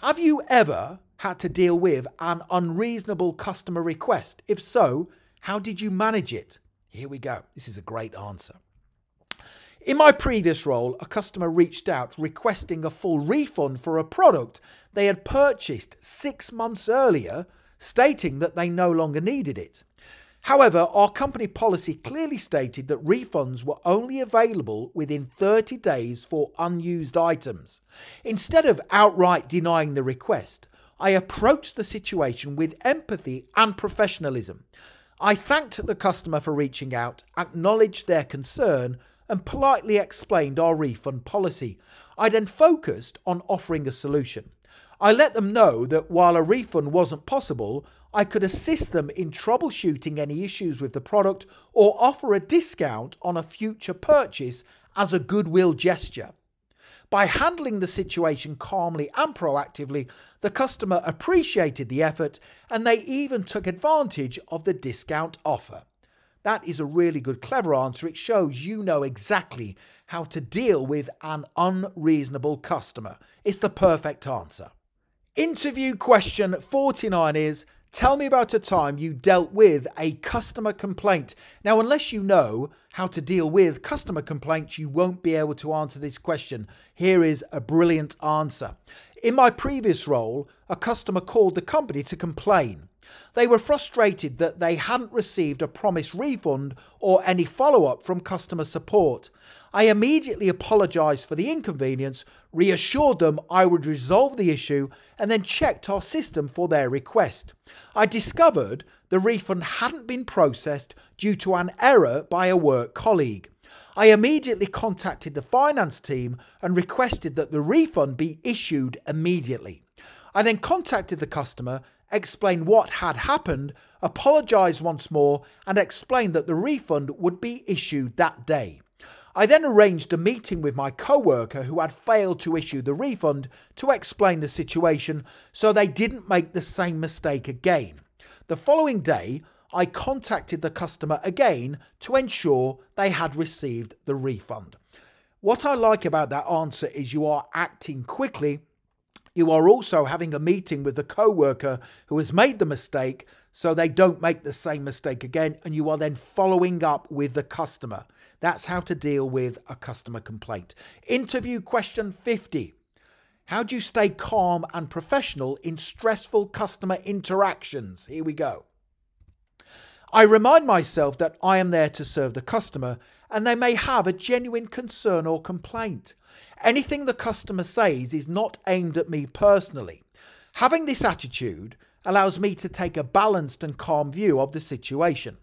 Have you ever had to deal with an unreasonable customer request? If so, how did you manage it? Here we go. This is a great answer. In my previous role, a customer reached out requesting a full refund for a product they had purchased 6 months earlier, stating that they no longer needed it. However, our company policy clearly stated that refunds were only available within 30 days for unused items. Instead of outright denying the request, I approached the situation with empathy and professionalism. I thanked the customer for reaching out, acknowledged their concern, and politely explained our refund policy. I then focused on offering a solution. I let them know that while a refund wasn't possible, I could assist them in troubleshooting any issues with the product or offer a discount on a future purchase as a goodwill gesture. By handling the situation calmly and proactively, the customer appreciated the effort and they even took advantage of the discount offer. That is a really good, clever answer. It shows you know exactly how to deal with an unreasonable customer. It's the perfect answer. Interview question 49 is, tell me about a time you dealt with a customer complaint. Now, unless you know how to deal with customer complaints, you won't be able to answer this question. Here is a brilliant answer. In my previous role, a customer called the company to complain. They were frustrated that they hadn't received a promised refund or any follow-up from customer support. I immediately apologised for the inconvenience, reassured them I would resolve the issue, and then checked our system for their request. I discovered the refund hadn't been processed due to an error by a work colleague. I immediately contacted the finance team and requested that the refund be issued immediately. I then contacted the customer, explained what had happened, apologised once more and explained that the refund would be issued that day. I then arranged a meeting with my co-worker who had failed to issue the refund to explain the situation so they didn't make the same mistake again. The following day, I contacted the customer again to ensure they had received the refund. What I like about that answer is you are acting quickly. You are also having a meeting with the co-worker who has made the mistake so they don't make the same mistake again, and you are then following up with the customer. That's how to deal with a customer complaint. Interview question 50. How do you stay calm and professional in stressful customer interactions? Here we go. I remind myself that I am there to serve the customer and they may have a genuine concern or complaint. Anything the customer says is not aimed at me personally. Having this attitude allows me to take a balanced and calm view of the situation.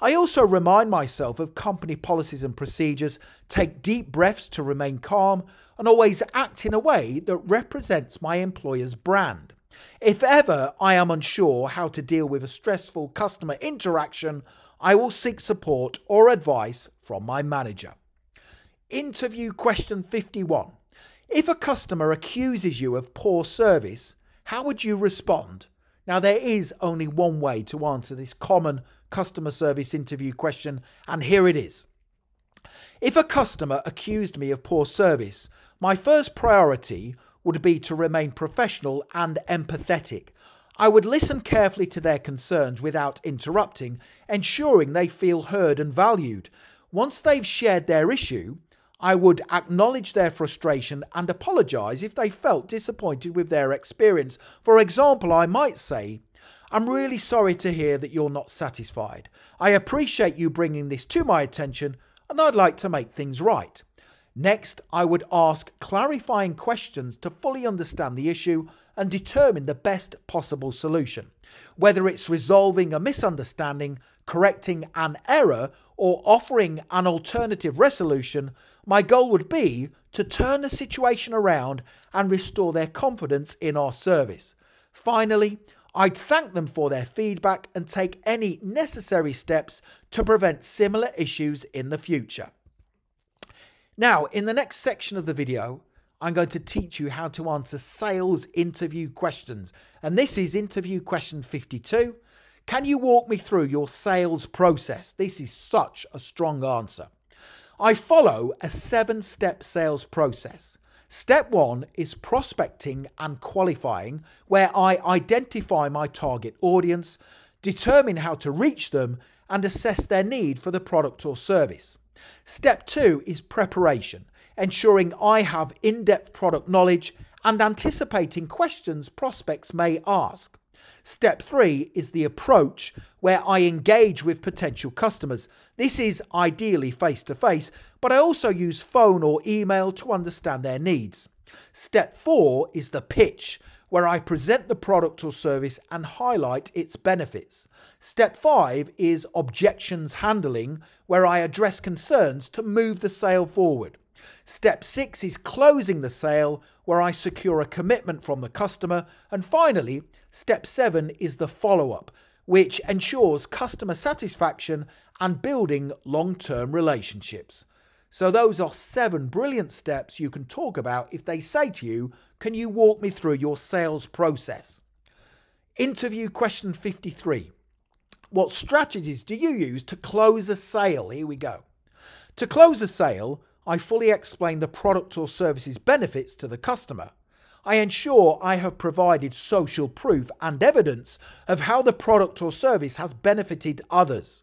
I also remind myself of company policies and procedures, take deep breaths to remain calm, and always act in a way that represents my employer's brand. If ever I am unsure how to deal with a stressful customer interaction, I will seek support or advice from my manager. Interview question 51. If a customer accuses you of poor service, how would you respond? Now, there is only one way to answer this common customer service interview question, and here it is. If a customer accused me of poor service, my first priority would be to remain professional and empathetic. I would listen carefully to their concerns without interrupting, ensuring they feel heard and valued. Once they've shared their issue, I would acknowledge their frustration and apologise if they felt disappointed with their experience. For example, I might say, I'm really sorry to hear that you're not satisfied. I appreciate you bringing this to my attention and I'd like to make things right. Next, I would ask clarifying questions to fully understand the issue and determine the best possible solution. Whether it's resolving a misunderstanding, correcting an error, or offering an alternative resolution, my goal would be to turn the situation around and restore their confidence in our service. Finally, I'd thank them for their feedback and take any necessary steps to prevent similar issues in the future. Now, in the next section of the video, I'm going to teach you how to answer sales interview questions. And this is interview question 52. Can you walk me through your sales process? This is such a strong answer. I follow a 7-step sales process. Step 1 is prospecting and qualifying, where I identify my target audience, determine how to reach them, and assess their need for the product or service. Step 2 is preparation, ensuring I have in-depth product knowledge and anticipating questions prospects may ask. Step 3 is the approach, where I engage with potential customers. This is ideally face-to-face, but I also use phone or email to understand their needs. Step 4 is the pitch, where I present the product or service and highlight its benefits. Step 5 is objections handling, where I address concerns to move the sale forward. Step 6 is closing the sale, where I secure a commitment from the customer. And finally, step 7 is the follow-up, which ensures customer satisfaction and building long-term relationships. So those are 7 brilliant steps you can talk about if they say to you, can you walk me through your sales process? Interview question 53. What strategies do you use to close a sale? Here we go. To close a sale, I fully explain the product or service's benefits to the customer. I ensure I have provided social proof and evidence of how the product or service has benefited others.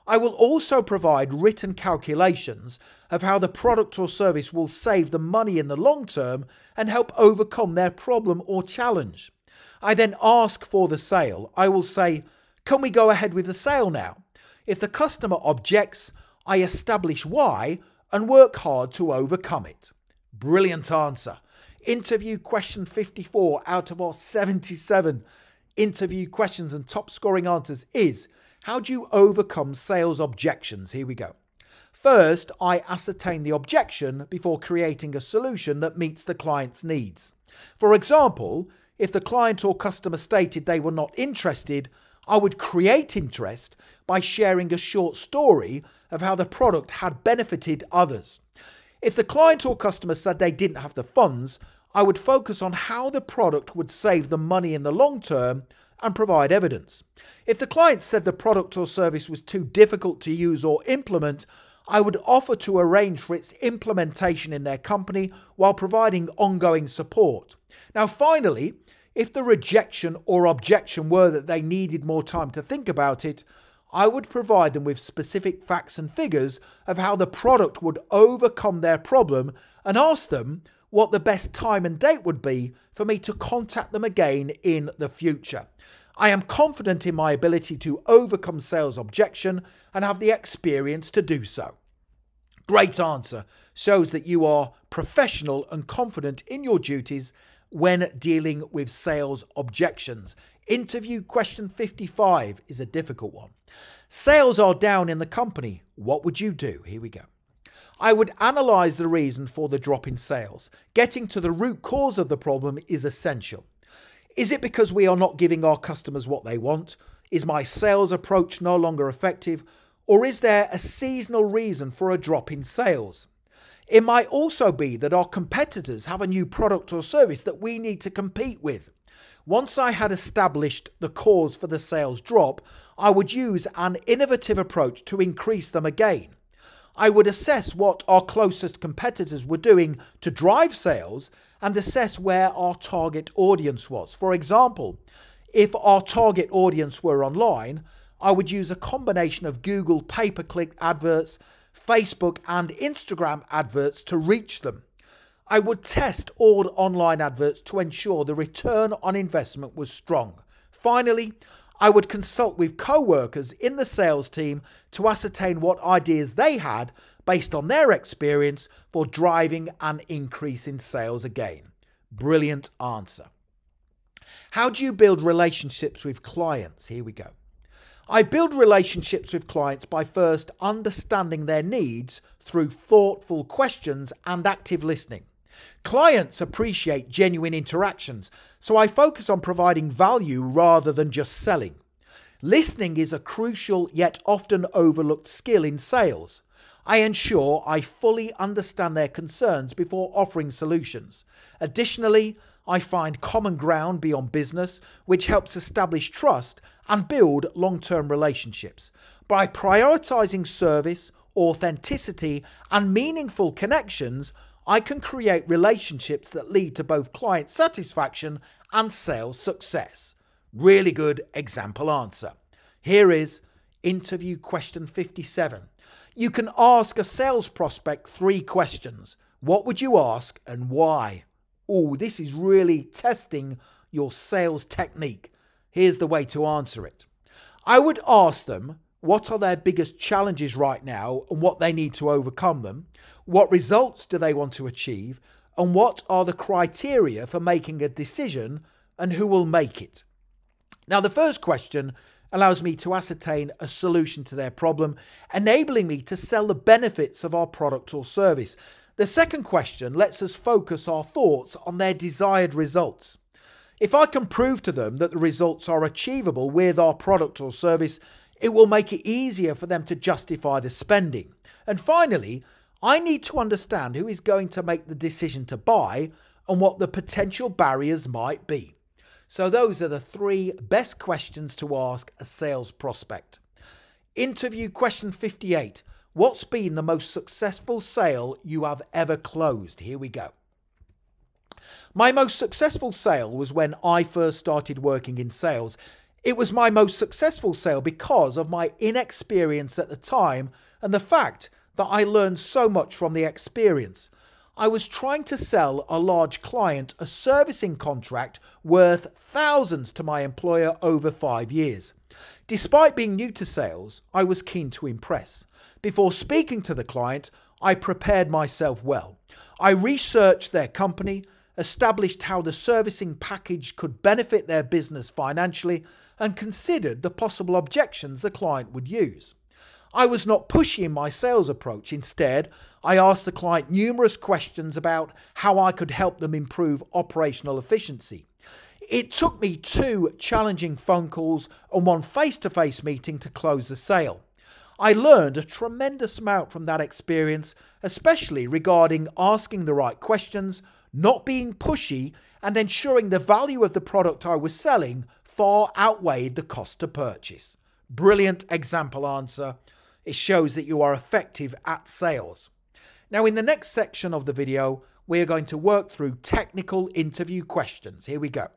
I will also provide written calculations of how the product or service will save them money in the long term and help overcome their problem or challenge. I then ask for the sale. I will say, can we go ahead with the sale now? If the customer objects, I establish why and work hard to overcome it. Brilliant answer. Interview question 54 out of our 77 interview questions and top scoring answers is, how do you overcome sales objections? Here we go. First, I ascertain the objection before creating a solution that meets the client's needs. For example, if the client or customer stated they were not interested, I would create interest by sharing a short story of how the product had benefited others. If the client or customer said they didn't have the funds, I would focus on how the product would save them money in the long term and provide evidence. If the client said the product or service was too difficult to use or implement, I would offer to arrange for its implementation in their company while providing ongoing support. Now, finally, if the rejection or objection were that they needed more time to think about it, I would provide them with specific facts and figures of how the product would overcome their problem and ask them what the best time and date would be for me to contact them again in the future. I am confident in my ability to overcome sales objection and have the experience to do so. Great answer. Shows that you are professional and confident in your duties when dealing with sales objections. Interview question 55 is a difficult one. Sales are down in the company. What would you do? Here we go. I would analyse the reason for the drop in sales. Getting to the root cause of the problem is essential. Is it because we are not giving our customers what they want? Is my sales approach no longer effective? Or is there a seasonal reason for a drop in sales? It might also be that our competitors have a new product or service that we need to compete with. Once I had established the cause for the sales drop, I would use an innovative approach to increase them again. I would assess what our closest competitors were doing to drive sales and assess where our target audience was. For example, if our target audience were online, I would use a combination of Google pay-per-click adverts, Facebook and Instagram adverts to reach them. I would test all online adverts to ensure the return on investment was strong. Finally, I would consult with co-workers in the sales team to ascertain what ideas they had based on their experience for driving an increase in sales again. Brilliant answer. How do you build relationships with clients? Here we go. I build relationships with clients by first understanding their needs through thoughtful questions and active listening. Clients appreciate genuine interactions, so I focus on providing value rather than just selling. Listening is a crucial yet often overlooked skill in sales. I ensure I fully understand their concerns before offering solutions. Additionally, I find common ground beyond business, which helps establish trust and build long-term relationships. By prioritizing service, authenticity, and meaningful connections, I can create relationships that lead to both client satisfaction and sales success. Really good example answer. Here is interview question 57. You can ask a sales prospect 3 questions. What would you ask and why? Oh, this is really testing your sales technique. Here's the way to answer it. I would ask them what are their biggest challenges right now and what they need to overcome them. What results do they want to achieve? And what are the criteria for making a decision and who will make it? Now, the first question allows me to ascertain a solution to their problem, enabling me to sell the benefits of our product or service. The second question lets us focus our thoughts on their desired results. If I can prove to them that the results are achievable with our product or service, it will make it easier for them to justify the spending. And finally, I need to understand who is going to make the decision to buy and what the potential barriers might be. So those are the 3 best questions to ask a sales prospect. Interview question 58. What's been the most successful sale you have ever closed? Here we go. My most successful sale was when I first started working in sales. It was my most successful sale because of my inexperience at the time and the fact that I learned so much from the experience. I was trying to sell a large client a servicing contract worth thousands to my employer over 5 years. Despite being new to sales, I was keen to impress. Before speaking to the client, I prepared myself well. I researched their company, established how the servicing package could benefit their business financially, and considered the possible objections the client would use. I was not pushy in my sales approach. Instead, I asked the client numerous questions about how I could help them improve operational efficiency. It took me 2 challenging phone calls and 1 face-to-face meeting to close the sale. I learned a tremendous amount from that experience, especially regarding asking the right questions, not being pushy, and ensuring the value of the product I was selling far outweighed the cost to purchase. Brilliant example answer. It shows that you are effective at sales. Now, in the next section of the video, we are going to work through technical interview questions. Here we go.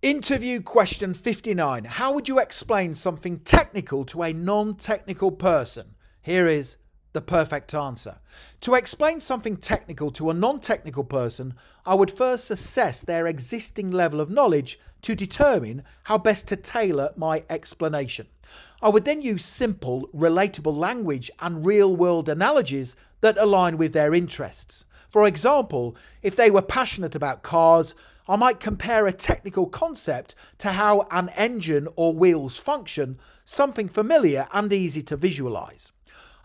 Interview question 59. How would you explain something technical to a non-technical person? Here is the perfect answer. To explain something technical to a non-technical person, I would first assess their existing level of knowledge to determine how best to tailor my explanation. I would then use simple, relatable language and real-world analogies that align with their interests. For example, if they were passionate about cars, I might compare a technical concept to how an engine or wheels function, something familiar and easy to visualize.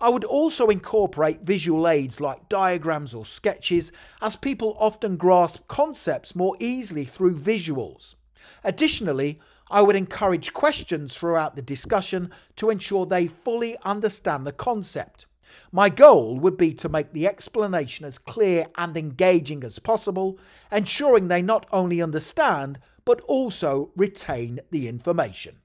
I would also incorporate visual aids like diagrams or sketches, as people often grasp concepts more easily through visuals. Additionally, I would encourage questions throughout the discussion to ensure they fully understand the concept. My goal would be to make the explanation as clear and engaging as possible, ensuring they not only understand but also retain the information.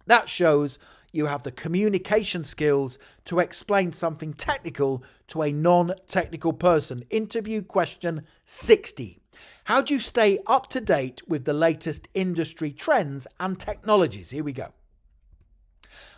That shows you have the communication skills to explain something technical to a non-technical person. Interview question 60. How do you stay up to date with the latest industry trends and technologies? Here we go.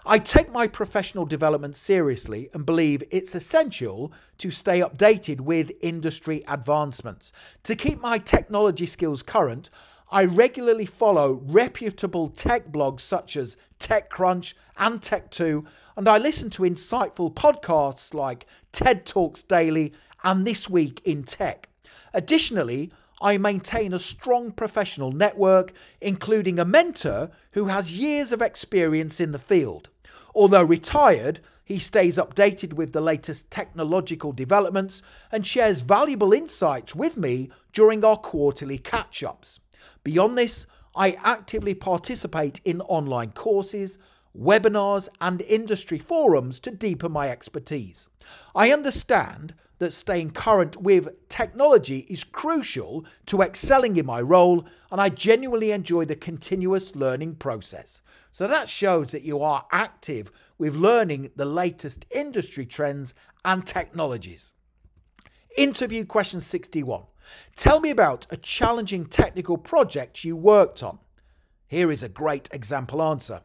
I take my professional development seriously and believe it's essential to stay updated with industry advancements. To keep my technology skills current, I regularly follow reputable tech blogs such as TechCrunch and Tech2, and I listen to insightful podcasts like TED Talks Daily and This Week in Tech. Additionally, I maintain a strong professional network, including a mentor who has years of experience in the field. Although retired, he stays updated with the latest technological developments and shares valuable insights with me during our quarterly catch-ups. Beyond this, I actively participate in online courses, webinars, and industry forums to deepen my expertise. I understand that staying current with technology is crucial to excelling in my role, and I genuinely enjoy the continuous learning process. So that shows that you are active with learning the latest industry trends and technologies. Interview question 61. Tell me about a challenging technical project you worked on. Here is a great example answer.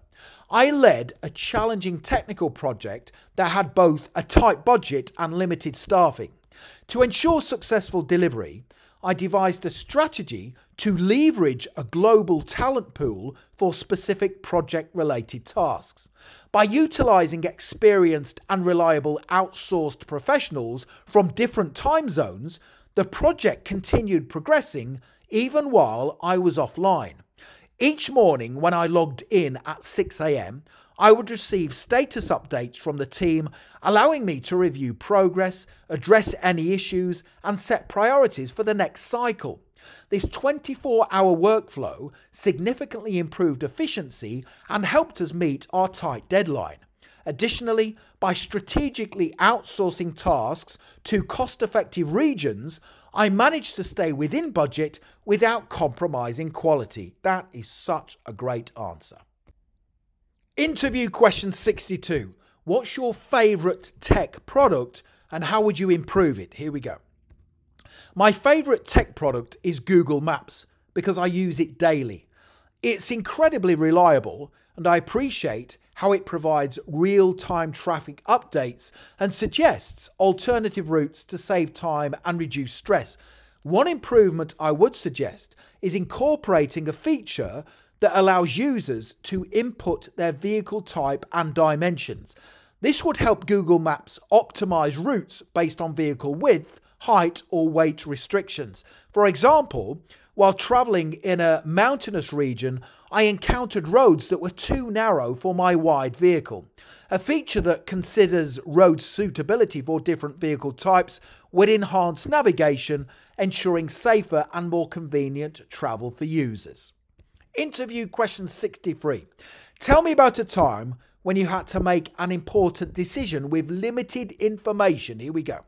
I led a challenging technical project that had both a tight budget and limited staffing. To ensure successful delivery, I devised a strategy to leverage a global talent pool for specific project-related tasks. By utilizing experienced and reliable outsourced professionals from different time zones, the project continued progressing even while I was offline. Each morning when I logged in at 6 a.m, I would receive status updates from the team, allowing me to review progress, address any issues, and set priorities for the next cycle. This 24-hour workflow significantly improved efficiency and helped us meet our tight deadline. Additionally, by strategically outsourcing tasks to cost-effective regions, I managed to stay within budget without compromising quality. That is such a great answer. Interview question 62. What's your favourite tech product and how would you improve it? Here we go. My favourite tech product is Google Maps because I use it daily. It's incredibly reliable and I appreciate how it provides real-time traffic updates and suggests alternative routes to save time and reduce stress. One improvement I would suggest is incorporating a feature that allows users to input their vehicle type and dimensions. This would help Google Maps optimize routes based on vehicle width, height, or weight restrictions. For example, while traveling in a mountainous region, I encountered roads that were too narrow for my wide vehicle. A feature that considers road suitability for different vehicle types would enhance navigation, ensuring safer and more convenient travel for users. Interview question 63. Tell me about a time when you had to make an important decision with limited information. Here we go.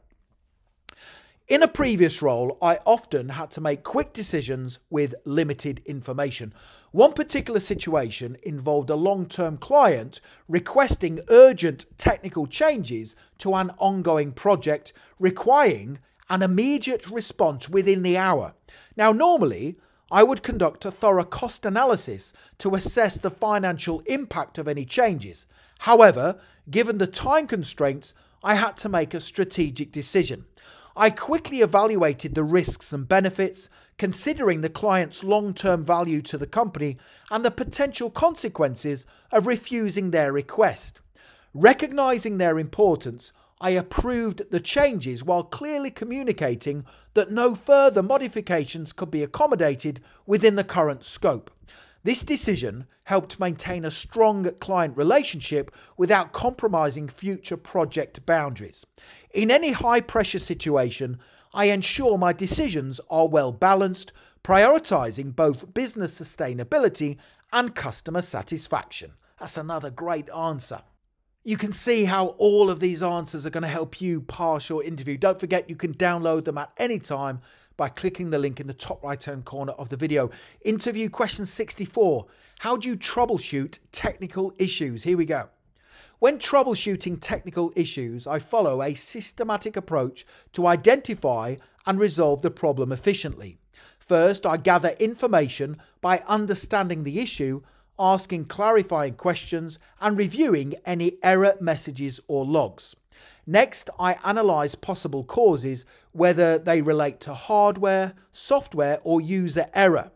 In a previous role, I often had to make quick decisions with limited information. One particular situation involved a long-term client requesting urgent technical changes to an ongoing project, requiring an immediate response within the hour. Now, normally, I would conduct a thorough cost analysis to assess the financial impact of any changes. However, given the time constraints, I had to make a strategic decision. I quickly evaluated the risks and benefits, considering the client's long-term value to the company and the potential consequences of refusing their request. Recognizing their importance, I approved the changes while clearly communicating that no further modifications could be accommodated within the current scope. This decision helped maintain a strong client relationship without compromising future project boundaries. In any high-pressure situation, I ensure my decisions are well balanced, prioritizing both business sustainability and customer satisfaction. That's another great answer. You can see how all of these answers are going to help you pass your interview. Don't forget, you can download them at any time by clicking the link in the top right-hand corner of the video. Interview question 64. How do you troubleshoot technical issues? Here we go. When troubleshooting technical issues, I follow a systematic approach to identify and resolve the problem efficiently. First, I gather information by understanding the issue, asking clarifying questions, and reviewing any error messages or logs. Next, I analyze possible causes, whether they relate to hardware, software, or user error.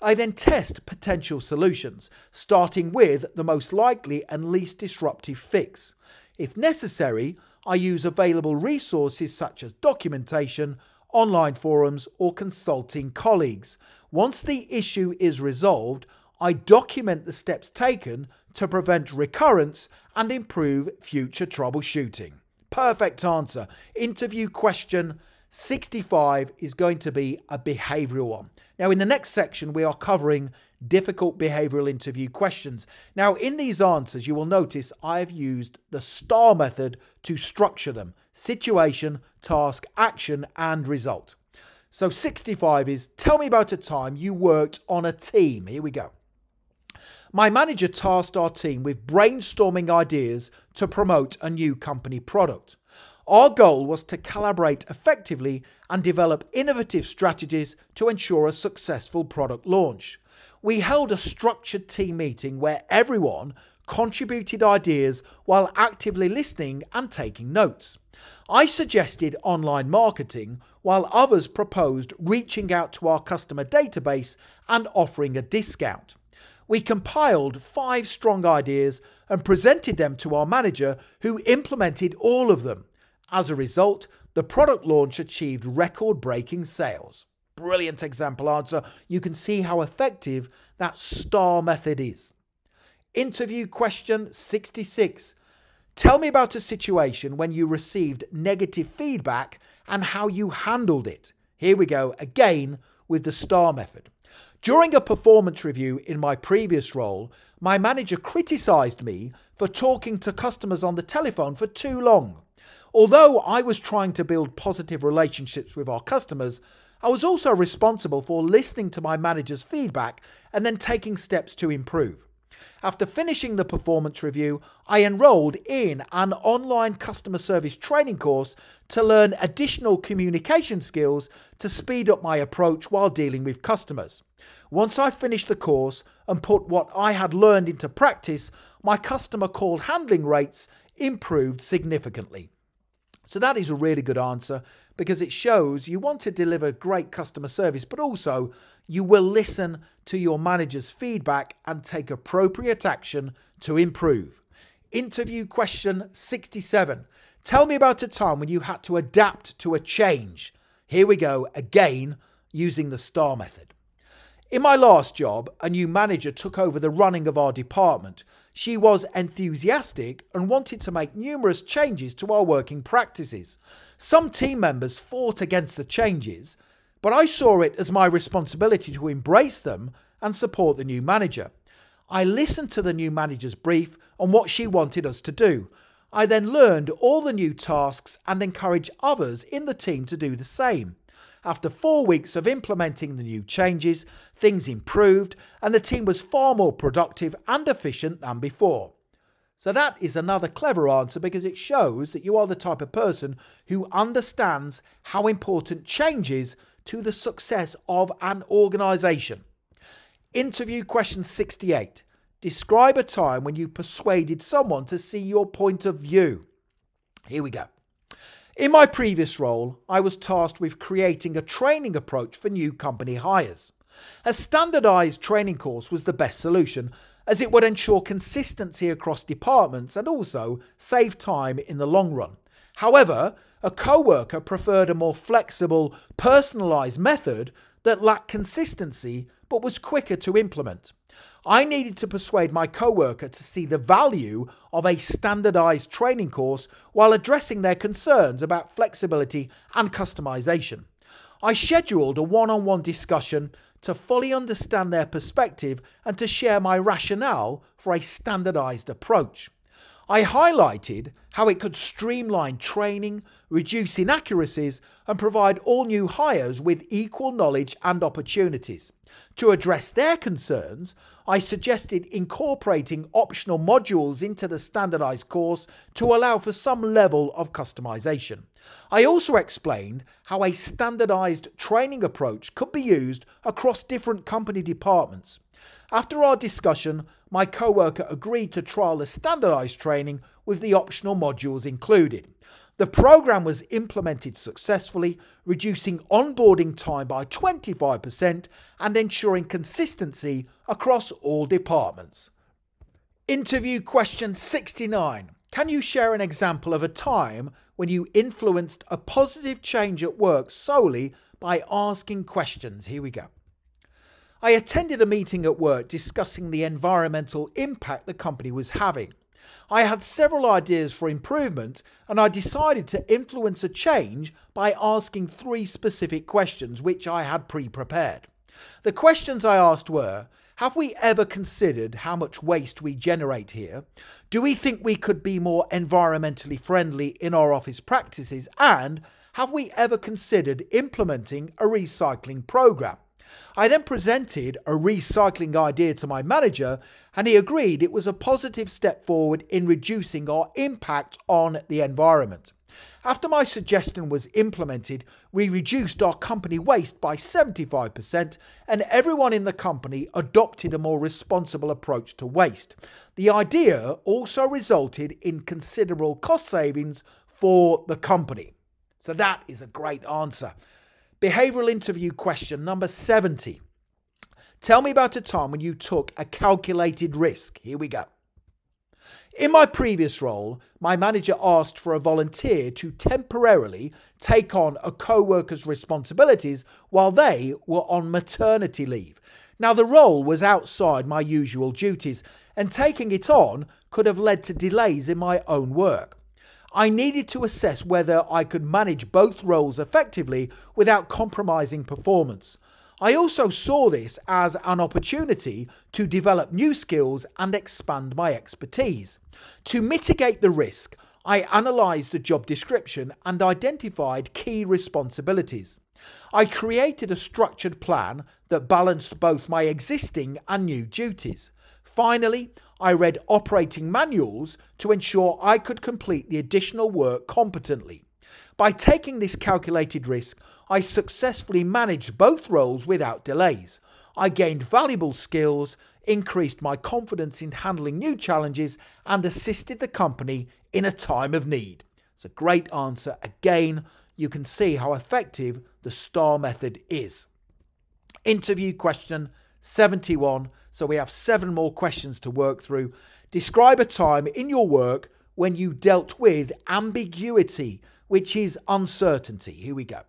I then test potential solutions, starting with the most likely and least disruptive fix. If necessary, I use available resources such as documentation, online forums, or consulting colleagues. Once the issue is resolved, I document the steps taken to prevent recurrence and improve future troubleshooting. Perfect answer. Interview question 65 is going to be a behavioural one. Now, in the next section, we are covering difficult behavioural interview questions. Now, in these answers, you will notice I have used the STAR method to structure them: situation, task, action, and result. So 65 is, tell me about a time you worked on a team. Here we go. My manager tasked our team with brainstorming ideas to promote a new company product. Our goal was to collaborate effectively and develop innovative strategies to ensure a successful product launch. We held a structured team meeting where everyone contributed ideas while actively listening and taking notes. I suggested online marketing, while others proposed reaching out to our customer database and offering a discount. We compiled 5 strong ideas and presented them to our manager, who implemented all of them. As a result, the product launch achieved record-breaking sales. Brilliant example answer. You can see how effective that STAR method is. Interview question 66. Tell me about a situation when you received negative feedback and how you handled it. Here we go again with the STAR method. During a performance review in my previous role, my manager criticised me for talking to customers on the telephone for too long. Although I was trying to build positive relationships with our customers, I was also responsible for listening to my manager's feedback and then taking steps to improve. After finishing the performance review, I enrolled in an online customer service training course to learn additional communication skills to speed up my approach while dealing with customers. Once I finished the course and put what I had learned into practice, my customer call handling rates improved significantly. So that is a really good answer, because it shows you want to deliver great customer service, but also you will listen to your manager's feedback and take appropriate action to improve. Interview question 67. Tell me about a time when you had to adapt to a change. Here we go again using the STAR method. In my last job, a new manager took over the running of our department. She was enthusiastic and wanted to make numerous changes to our working practices. Some team members fought against the changes, but I saw it as my responsibility to embrace them and support the new manager. I listened to the new manager's brief on what she wanted us to do. I then learned all the new tasks and encouraged others in the team to do the same. After 4 weeks of implementing the new changes, things improved and the team was far more productive and efficient than before. So that is another clever answer because it shows that you are the type of person who understands how important change is to the success of an organisation. Interview question 68. Describe a time when you persuaded someone to see your point of view. Here we go. In my previous role, I was tasked with creating a training approach for new company hires. A standardised training course was the best solution, as it would ensure consistency across departments and also save time in the long run. However, a co-worker preferred a more flexible, personalised method that lacked consistency but was quicker to implement. I needed to persuade my co-worker to see the value of a standardised training course while addressing their concerns about flexibility and customisation. I scheduled a one-on-one discussion to fully understand their perspective and to share my rationale for a standardised approach. I highlighted how it could streamline training, reduce inaccuracies, and provide all new hires with equal knowledge and opportunities. To address their concerns, I suggested incorporating optional modules into the standardised course to allow for some level of customisation. I also explained how a standardised training approach could be used across different company departments. After our discussion, my co-worker agreed to trial the standardised training with the optional modules included. The program was implemented successfully, reducing onboarding time by 25% and ensuring consistency across all departments. Interview question 69. Can you share an example of a time when you influenced a positive change at work solely by asking questions? Here we go. I attended a meeting at work discussing the environmental impact the company was having. I had several ideas for improvement and I decided to influence a change by asking 3 specific questions which I had pre-prepared. The questions I asked were: have we ever considered how much waste we generate here? Do we think we could be more environmentally friendly in our office practices? And have we ever considered implementing a recycling program? I then presented a recycling idea to my manager and he agreed it was a positive step forward in reducing our impact on the environment. After my suggestion was implemented, we reduced our company waste by 75% and everyone in the company adopted a more responsible approach to waste. The idea also resulted in considerable cost savings for the company. So that is a great answer. Behavioural interview question number 70. Tell me about a time when you took a calculated risk. Here we go. In my previous role, my manager asked for a volunteer to temporarily take on a co-worker's responsibilities while they were on maternity leave. Now, the role was outside my usual duties, and taking it on could have led to delays in my own work. I needed to assess whether I could manage both roles effectively without compromising performance. I also saw this as an opportunity to develop new skills and expand my expertise. To mitigate the risk, I analysed the job description and identified key responsibilities. I created a structured plan that balanced both my existing and new duties. Finally, I read operating manuals to ensure I could complete the additional work competently. By taking this calculated risk, I successfully managed both roles without delays. I gained valuable skills, increased my confidence in handling new challenges, and assisted the company in a time of need. It's a great answer. Again, you can see how effective the STAR method is. Interview question 71. So we have 7 more questions to work through. Describe a time in your work when you dealt with ambiguity, which is uncertainty. Here we go.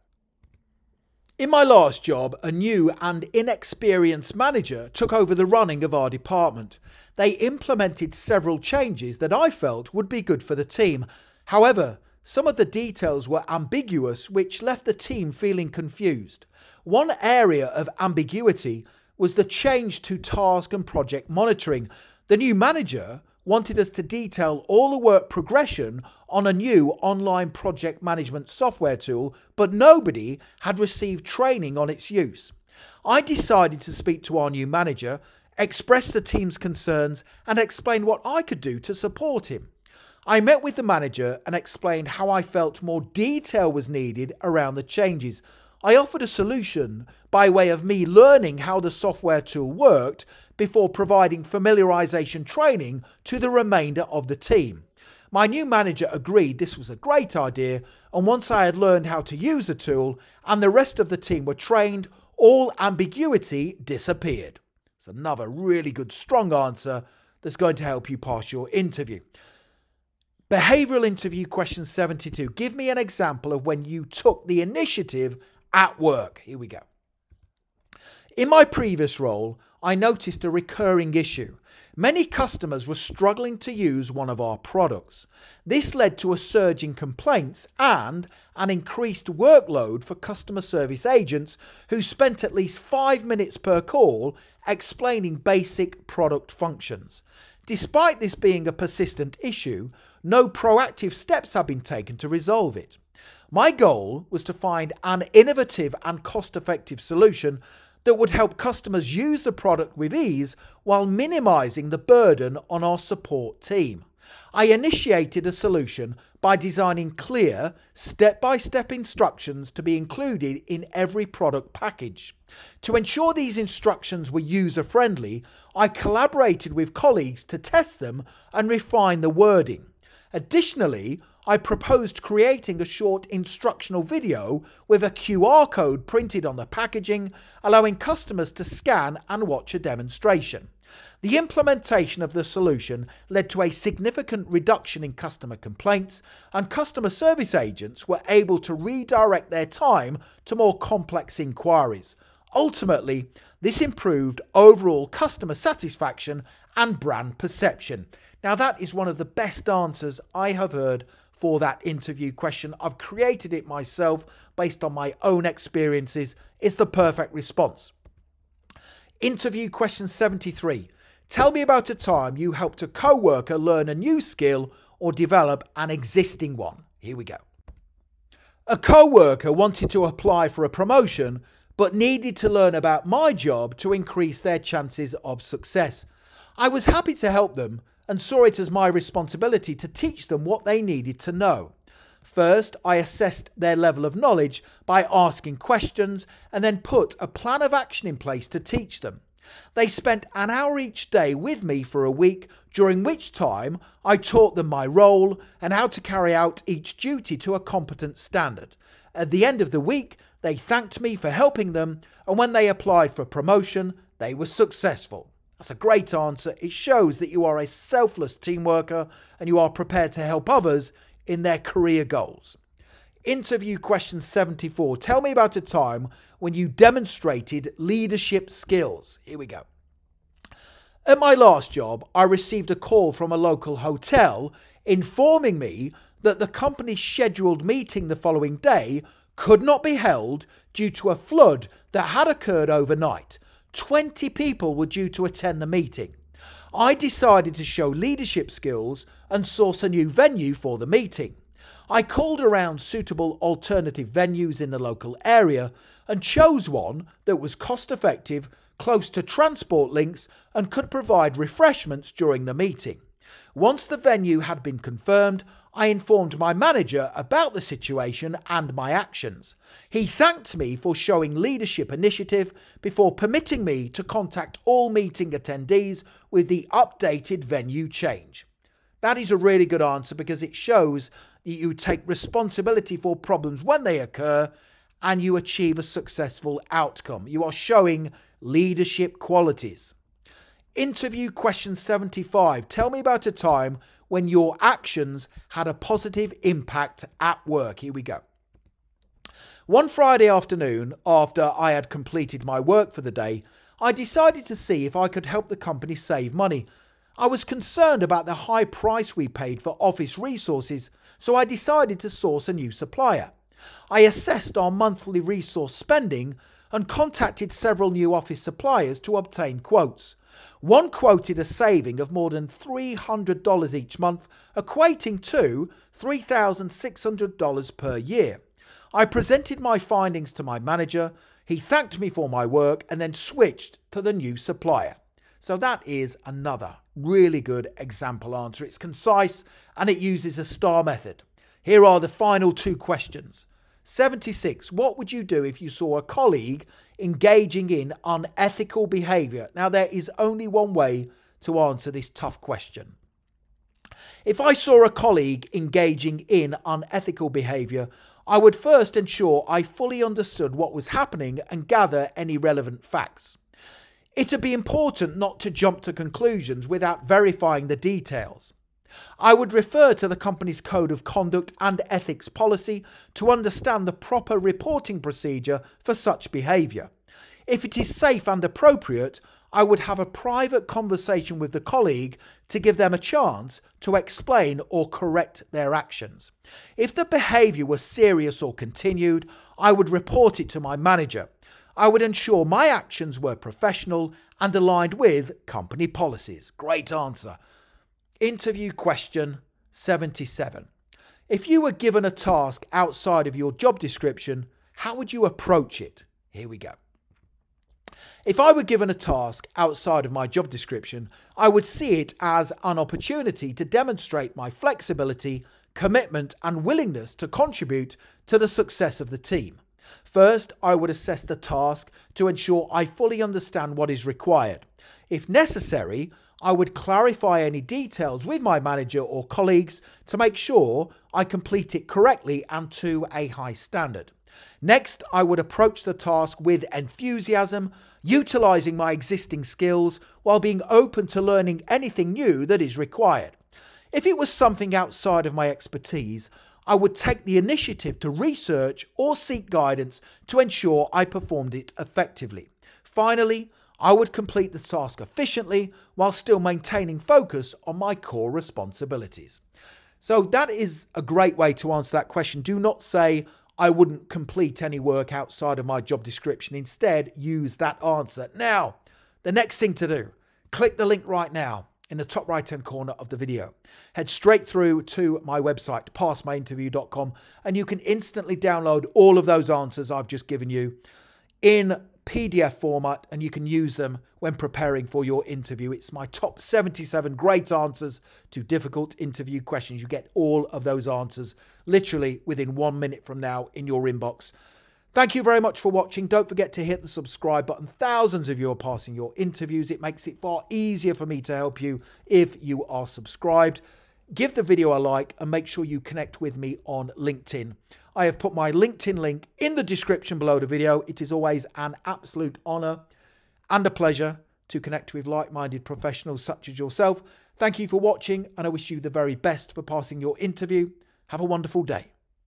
In my last job, a new and inexperienced manager took over the running of our department. They implemented several changes that I felt would be good for the team. However, some of the details were ambiguous, which left the team feeling confused. One area of ambiguity was the change to task and project monitoring. The new manager wanted us to detail all the work progression on a new online project management software tool, but nobody had received training on its use. I decided to speak to our new manager, express the team's concerns, and explain what I could do to support him. I met with the manager and explained how I felt more detail was needed around the changes. I offered a solution by way of me learning how the software tool worked before providing familiarization training to the remainder of the team. My new manager agreed this was a great idea, and once I had learned how to use the tool and the rest of the team were trained, all ambiguity disappeared. It's another really good, strong answer that's going to help you pass your interview. Behavioural interview question 72. Give me an example of when you took the initiative at work. Here we go. In my previous role, I noticed a recurring issue. Many customers were struggling to use one of our products. This led to a surge in complaints and an increased workload for customer service agents who spent at least 5 minutes per call explaining basic product functions. Despite this being a persistent issue, no proactive steps have been taken to resolve it. My goal was to find an innovative and cost-effective solution that would help customers use the product with ease while minimizing the burden on our support team. I initiated a solution by designing clear, step-by-step instructions to be included in every product package. To ensure these instructions were user-friendly, I collaborated with colleagues to test them and refine the wording. Additionally, I proposed creating a short instructional video with a QR code printed on the packaging, allowing customers to scan and watch a demonstration. The implementation of the solution led to a significant reduction in customer complaints, and customer service agents were able to redirect their time to more complex inquiries. Ultimately, this improved overall customer satisfaction and brand perception. Now, that is one of the best answers I have heard for that interview question. I've created it myself based on my own experiences. It's the perfect response. Interview question 73. Tell me about a time you helped a co-worker learn a new skill or develop an existing one. Here we go. A co-worker wanted to apply for a promotion but needed to learn about my job to increase their chances of success. I was happy to help them and saw it as my responsibility to teach them what they needed to know. First, I assessed their level of knowledge by asking questions and then put a plan of action in place to teach them. They spent an hour each day with me for a week, during which time I taught them my role and how to carry out each duty to a competent standard. At the end of the week, they thanked me for helping them, and when they applied for promotion, they were successful. That's a great answer. It shows that you are a selfless team worker and you are prepared to help others in their career goals. Interview question 74. Tell me about a time when you demonstrated leadership skills. Here we go. At my last job, I received a call from a local hotel informing me that the company's scheduled meeting the following day could not be held due to a flood that had occurred overnight. 20 people were due to attend the meeting. I decided to show leadership skills and source a new venue for the meeting. I called around suitable alternative venues in the local area and chose one that was cost effective, close to transport links, and could provide refreshments during the meeting. Once the venue had been confirmed, I informed my manager about the situation and my actions. He thanked me for showing leadership initiative before permitting me to contact all meeting attendees with the updated venue change. That is a really good answer because it shows that you take responsibility for problems when they occur and you achieve a successful outcome. You are showing leadership qualities. Interview question 75. Tell me about a time when your actions had a positive impact at work. Here we go. One Friday afternoon, after I had completed my work for the day, I decided to see if I could help the company save money. I was concerned about the high price we paid for office resources, so I decided to source a new supplier. I assessed our monthly resource spending and contacted several new office suppliers to obtain quotes. One quoted a saving of more than $300 each month, equating to $3,600 per year. I presented my findings to my manager. He thanked me for my work and then switched to the new supplier. So that is another really good example answer. It's concise and it uses a STAR method. Here are the final two questions. 76. What would you do if you saw a colleague engaging in unethical behaviour? Now, there is only one way to answer this tough question. If I saw a colleague engaging in unethical behaviour, I would first ensure I fully understood what was happening and gather any relevant facts. It'd be important not to jump to conclusions without verifying the details. I would refer to the company's code of conduct and ethics policy to understand the proper reporting procedure for such behaviour. If it is safe and appropriate, I would have a private conversation with the colleague to give them a chance to explain or correct their actions. If the behaviour was serious or continued, I would report it to my manager. I would ensure my actions were professional and aligned with company policies. Great answer. Interview question 77. If you were given a task outside of your job description, how would you approach it? Here we go. If I were given a task outside of my job description, I would see it as an opportunity to demonstrate my flexibility, commitment, and willingness to contribute to the success of the team. First, I would assess the task to ensure I fully understand what is required. If necessary, I would clarify any details with my manager or colleagues to make sure I complete it correctly and to a high standard. Next, I would approach the task with enthusiasm, utilising my existing skills while being open to learning anything new that is required. If it was something outside of my expertise, I would take the initiative to research or seek guidance to ensure I performed it effectively. Finally, I would complete the task efficiently while still maintaining focus on my core responsibilities. So that is a great way to answer that question. Do not say, I wouldn't complete any work outside of my job description. Instead, use that answer. Now, the next thing to do, click the link right now in the top right-hand corner of the video. Head straight through to my website, passmyinterview.com, and you can instantly download all of those answers I've just given you in PDF format, and you can use them when preparing for your interview. It's my top 77 great answers to difficult interview questions. You get all of those answers literally within 1 minute from now in your inbox. Thank you very much for watching. Don't forget to hit the subscribe button. Thousands of you are passing your interviews. It makes it far easier for me to help you if you are subscribed. Give the video a like and make sure you connect with me on LinkedIn. I have put my LinkedIn link in the description below the video. It is always an absolute honour and a pleasure to connect with like-minded professionals such as yourself. Thank you for watching, and I wish you the very best for passing your interview. Have a wonderful day.